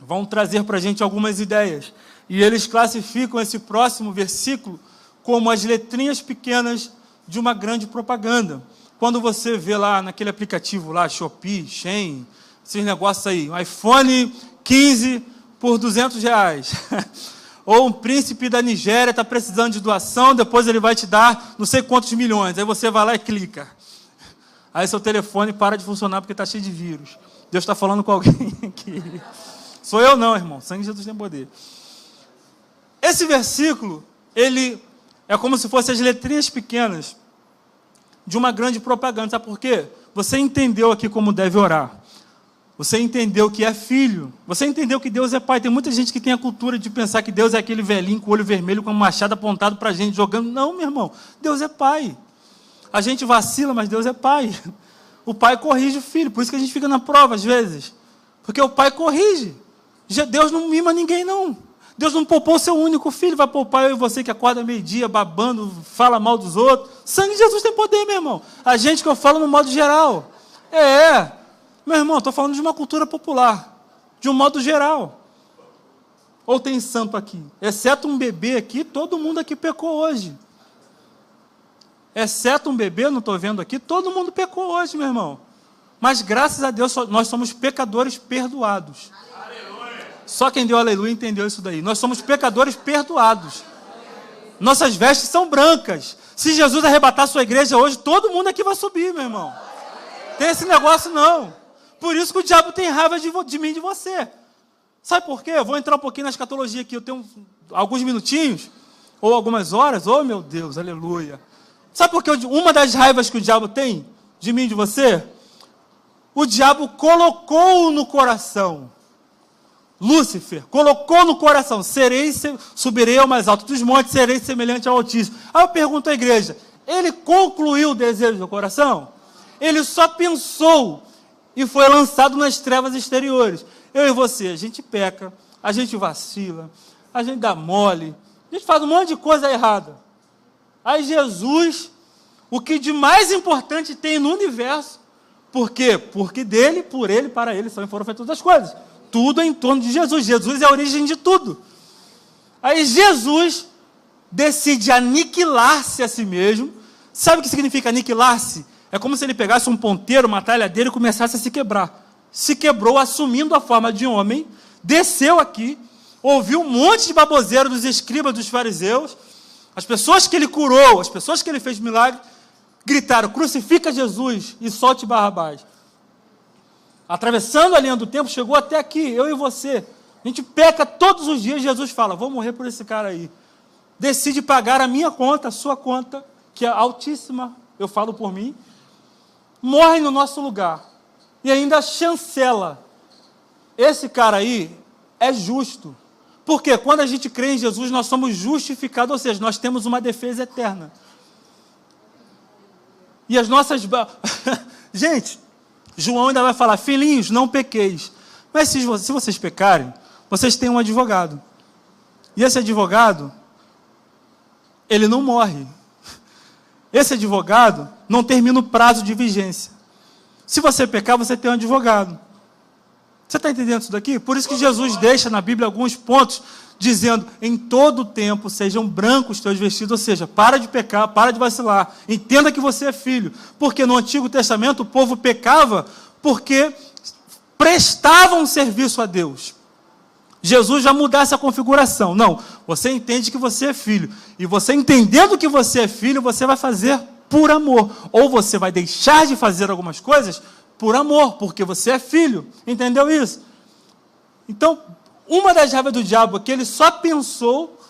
vão trazer para a gente algumas ideias. E eles classificam esse próximo versículo como as letrinhas pequenas de uma grande propaganda. Quando você vê lá naquele aplicativo lá, Shopee, Shein, esses negócios aí, um iPhone 15 por R$200. Ou um príncipe da Nigéria está precisando de doação, depois ele vai te dar não sei quantos milhões. Aí você vai lá e clica. Aí seu telefone para de funcionar porque está cheio de vírus. Deus está falando com alguém aqui. Sou eu não, irmão. Sangue de Jesus tem poder. Esse versículo, ele é como se fossem as letrinhas pequenas de uma grande propaganda. Sabe por quê? Você entendeu aqui como deve orar. Você entendeu que é filho. Você entendeu que Deus é pai. Tem muita gente que tem a cultura de pensar que Deus é aquele velhinho com o olho vermelho, com um machado apontado para a gente, jogando. Não, meu irmão. Deus é pai. A gente vacila, mas Deus é pai. O pai corrige o filho. Por isso que a gente fica na prova, às vezes. Porque o pai corrige. Deus não mima ninguém, não. Deus não poupou o seu único filho. Vai poupar eu e você que acorda meio-dia, babando, fala mal dos outros. Sangue de Jesus tem poder, meu irmão. A gente que eu falo no modo geral. Meu irmão, estou falando de uma cultura popular, de um modo geral. Ou tem santo aqui? Exceto um bebê aqui, todo mundo aqui pecou hoje. Exceto um bebê, não estou vendo aqui, todo mundo pecou hoje, meu irmão. Mas graças a Deus, nós somos pecadores perdoados. Aleluia. Só quem deu aleluia entendeu isso daí. Nós somos pecadores perdoados. Nossas vestes são brancas. Se Jesus arrebatar a sua igreja hoje, todo mundo aqui vai subir, meu irmão. Tem esse negócio não. Por isso que o diabo tem raiva de mim e de você. Sabe por quê? Eu vou entrar um pouquinho na escatologia aqui. Eu tenho alguns minutinhos, ou algumas horas. Oh, meu Deus, aleluia. Sabe por quê? Uma das raivas que o diabo tem de mim e de você? O diabo colocou no coração. Lúcifer colocou no coração. Subirei ao mais alto dos montes, serei semelhante ao Altíssimo. Aí eu pergunto à igreja, ele concluiu o desejo do coração? Ele só pensou e foi lançado nas trevas exteriores. Eu e você, a gente peca, a gente vacila, a gente dá mole, a gente faz um monte de coisa errada. Aí Jesus, o que de mais importante tem no universo, por quê? Porque dele, por ele, para ele, foram feitas todas as coisas. Tudo é em torno de Jesus. Jesus é a origem de tudo. Aí Jesus decide aniquilar-se a si mesmo. Sabe o que significa aniquilar-se? É como se ele pegasse um ponteiro, uma talhadeira e começasse a se quebrar. Se quebrou assumindo a forma de homem, desceu aqui, ouviu um monte de baboseiro dos escribas, dos fariseus, as pessoas que ele curou, as pessoas que ele fez milagre, gritaram, crucifica Jesus e solte Barrabás. Atravessando a linha do tempo, chegou até aqui, eu e você. A gente peca todos os dias, Jesus fala, vou morrer por esse cara aí. Decide pagar a minha conta, a sua conta, que é altíssima, eu falo por mim, morre no nosso lugar. E ainda chancela. Esse cara aí é justo. Porque quando a gente crê em Jesus, nós somos justificados, ou seja, nós temos uma defesa eterna. E as nossas... Gente, João ainda vai falar, filhinhos, não pequeis. Mas se vocês pecarem, vocês têm um advogado. E esse advogado, ele não morre. Esse advogado não termina o prazo de vigência. Se você pecar, você tem um advogado. Você está entendendo isso daqui? Por isso que Jesus deixa na Bíblia alguns pontos, dizendo, em todo tempo sejam brancos teus vestidos, ou seja, para de pecar, para de vacilar, entenda que você é filho, porque no Antigo Testamento o povo pecava porque prestava um serviço a Deus. Jesus já mudasse a configuração. Não, você entende que você é filho, e você entendendo que você é filho, você vai fazer por amor, ou você vai deixar de fazer algumas coisas por amor, porque você é filho, entendeu isso? Então, uma das raivas do diabo é que ele só pensou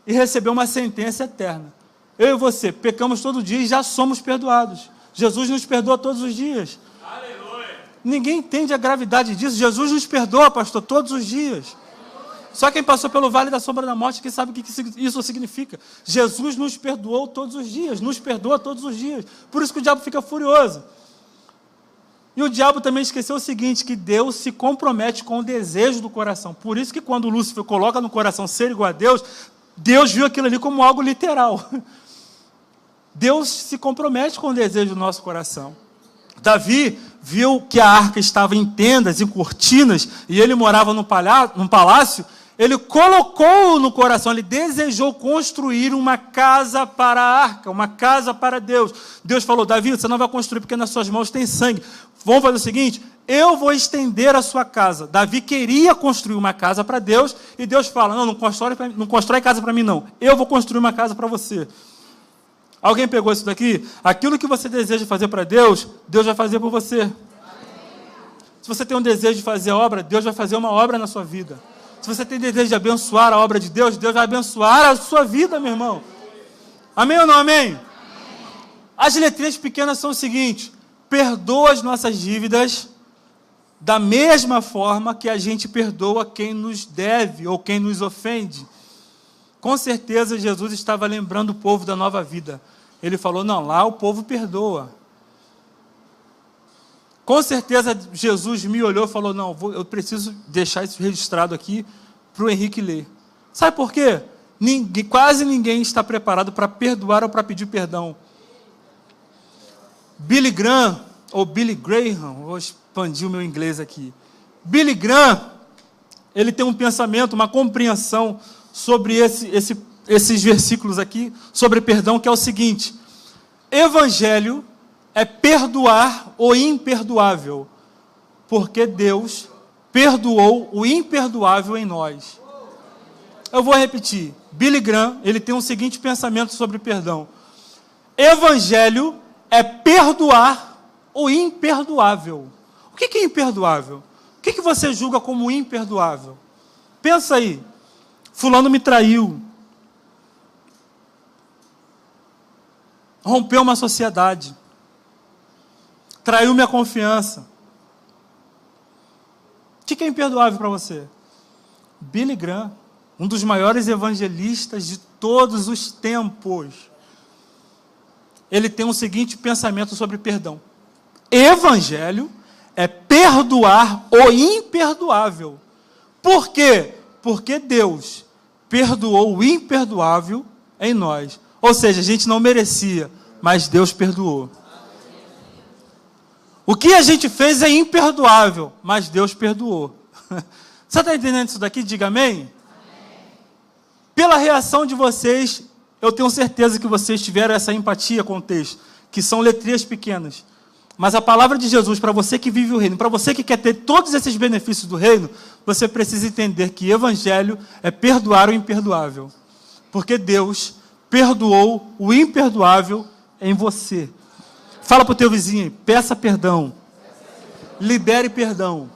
e recebeu uma sentença eterna. Eu e você pecamos todo dia e já somos perdoados. Jesus nos perdoa todos os dias. Aleluia. Ninguém entende a gravidade disso. Jesus nos perdoa, pastor, todos os dias. Só quem passou pelo vale da sombra da morte que sabe o que isso significa. Jesus nos perdoou todos os dias, nos perdoa todos os dias. Por isso que o diabo fica furioso. E o diabo também esqueceu o seguinte, que Deus se compromete com o desejo do coração. Por isso que quando Lúcifer coloca no coração ser igual a Deus, Deus viu aquilo ali como algo literal. Deus se compromete com o desejo do nosso coração. Davi viu que a arca estava em tendas e cortinas, e ele morava num palácio, ele colocou no coração, ele desejou construir uma casa para a arca, uma casa para Deus. Deus falou: Davi, você não vai construir porque nas suas mãos tem sangue. Vamos fazer o seguinte, eu vou estender a sua casa. Davi queria construir uma casa para Deus, e Deus fala: não constrói casa para mim não, eu vou construir uma casa para você. Alguém pegou isso daqui? Aquilo que você deseja fazer para Deus, Deus vai fazer por você. Se você tem um desejo de fazer obra, Deus vai fazer uma obra na sua vida. Se você tem desejo de abençoar a obra de Deus, Deus vai abençoar a sua vida, meu irmão. Amém ou não amém? As letrinhas pequenas são o seguinte: perdoa as nossas dívidas da mesma forma que a gente perdoa quem nos deve ou quem nos ofende. Com certeza Jesus estava lembrando o povo da nova vida. Ele falou: não, lá o povo perdoa. Com certeza Jesus me olhou e falou: não, eu preciso deixar isso registrado aqui para o Henrique ler. Sabe por quê? Quase ninguém está preparado para perdoar ou para pedir perdão. Billy Graham, ou Billy Graham, vou expandir o meu inglês aqui. Billy Graham, ele tem um pensamento, uma compreensão sobre esses versículos aqui, sobre perdão, que é o seguinte: Evangelho é perdoar o imperdoável, porque Deus perdoou o imperdoável em nós. Eu vou repetir. Billy Graham, ele tem o seguinte pensamento sobre perdão: Evangelho é perdoar o imperdoável. O que é imperdoável? O que você julga como imperdoável? Pensa aí. Fulano me traiu. Rompeu uma sociedade. Traiu minha confiança. O que é imperdoável para você? Billy Graham, um dos maiores evangelistas de todos os tempos, ele tem o seguinte pensamento sobre perdão: Evangelho é perdoar o imperdoável. Por quê? Porque Deus perdoou o imperdoável em nós. Ou seja, a gente não merecia, mas Deus perdoou. O que a gente fez é imperdoável, mas Deus perdoou. Você está entendendo isso daqui? Diga amém. Amém. Pela reação de vocês, eu tenho certeza que vocês tiveram essa empatia com o texto, que são letrinhas pequenas. Mas a palavra de Jesus, para você que vive o reino, para você que quer ter todos esses benefícios do reino, você precisa entender que Evangelho é perdoar o imperdoável. Porque Deus perdoou o imperdoável em você. Fala para o teu vizinho: peça perdão. Libere perdão.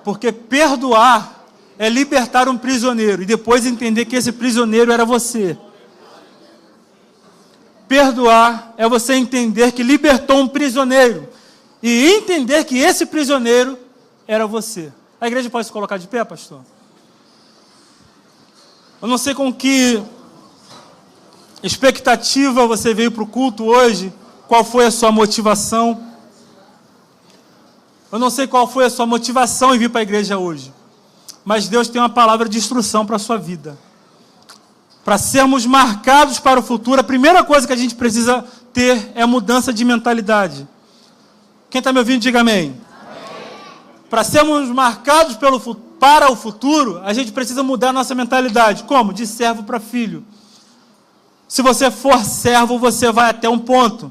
Porque perdoar é libertar um prisioneiro e depois entender que esse prisioneiro era você. Perdoar é você entender que libertou um prisioneiro e entender que esse prisioneiro era você. A igreja pode se colocar de pé, pastor? Eu não sei com que expectativa você veio para o culto hoje, qual foi a sua motivação. Eu não sei qual foi a sua motivação em vir para a igreja hoje, mas Deus tem uma palavra de instrução para a sua vida. Para sermos marcados para o futuro, a primeira coisa que a gente precisa ter é mudança de mentalidade. Quem está me ouvindo, diga amém. Para sermos marcados para o futuro, a gente precisa mudar a nossa mentalidade. Como? De servo para filho. Se você for servo, você vai até um ponto.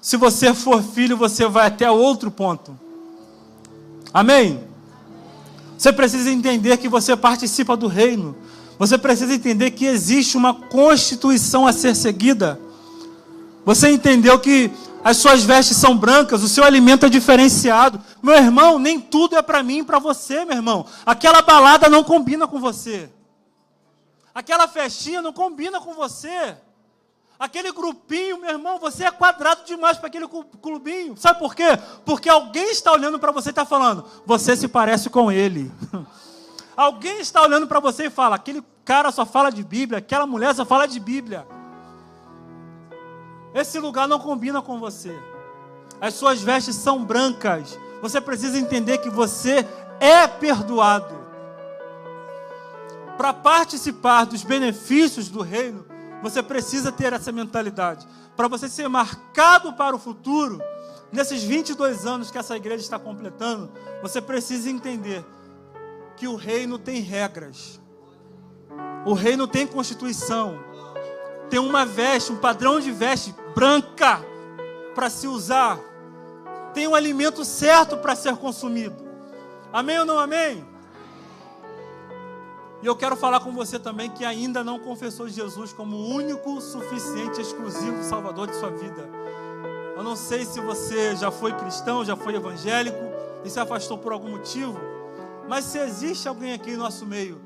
Se você for filho, você vai até outro ponto. Amém? Você precisa entender que você participa do reino. Você precisa entender que existe uma constituição a ser seguida. Você entendeu que as suas vestes são brancas, o seu alimento é diferenciado. Meu irmão, nem tudo é para mim e para você, meu irmão. Aquela balada não combina com você. Aquela festinha não combina com você. Aquele grupinho, meu irmão, você é quadrado demais para aquele clubinho. Sabe por quê? Porque alguém está olhando para você e está falando: você se parece com ele. Alguém está olhando para você e fala: aquele cara só fala de Bíblia, aquela mulher só fala de Bíblia. Esse lugar não combina com você. As suas vestes são brancas. Você precisa entender que você é perdoado. Para participar dos benefícios do reino, você precisa ter essa mentalidade. Para você ser marcado para o futuro, nesses 22 anos que essa igreja está completando, você precisa entender que o reino tem regras. O reino tem constituição. Tem uma veste, um padrão de veste branca para se usar. Tem um alimento certo para ser consumido. Amém ou não amém? E eu quero falar com você também que ainda não confessou Jesus como o único, suficiente, exclusivo Salvador de sua vida. Eu não sei se você já foi cristão, já foi evangélico e se afastou por algum motivo, mas se existe alguém aqui no nosso meio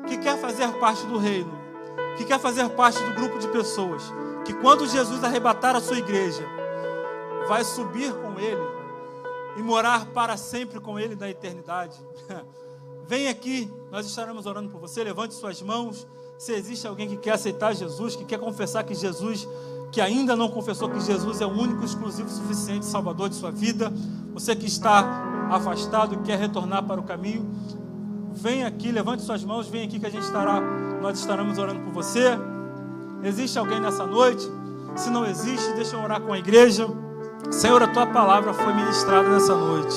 que quer fazer parte do reino, que quer fazer parte do grupo de pessoas, que quando Jesus arrebatar a sua igreja, vai subir com ele e morar para sempre com ele na eternidade. Vem aqui, nós estaremos orando por você. Levante suas mãos. Se existe alguém que quer aceitar Jesus, que quer confessar que Jesus, que ainda não confessou que Jesus é o único, exclusivo, suficiente Salvador de sua vida, você que está afastado e quer retornar para o caminho, vem aqui, levante suas mãos, vem aqui que nós estaremos orando por você. Existe alguém nessa noite? Se não existe, deixa eu orar com a igreja. Senhor, a tua palavra foi ministrada nessa noite.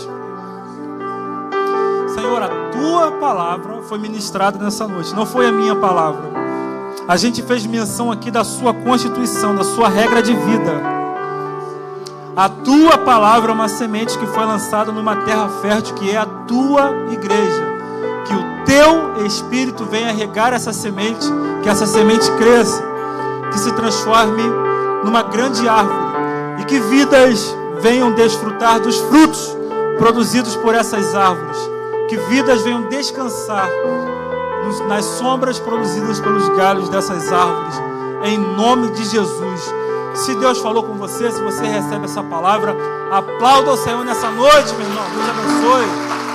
Senhor, a tua palavra foi ministrada nessa noite, não foi a minha palavra. A gente fez menção aqui da sua constituição, da sua regra de vida. A tua palavra é uma semente que foi lançada numa terra fértil, que é a tua igreja. Que o teu Espírito venha regar essa semente, que essa semente cresça, que se transforme numa grande árvore e que vidas venham desfrutar dos frutos produzidos por essas árvores, que vidas venham descansar nas sombras produzidas pelos galhos dessas árvores, em nome de Jesus. Se Deus falou com você, se você recebe essa palavra, aplauda o Senhor nessa noite, meu irmão. Deus abençoe.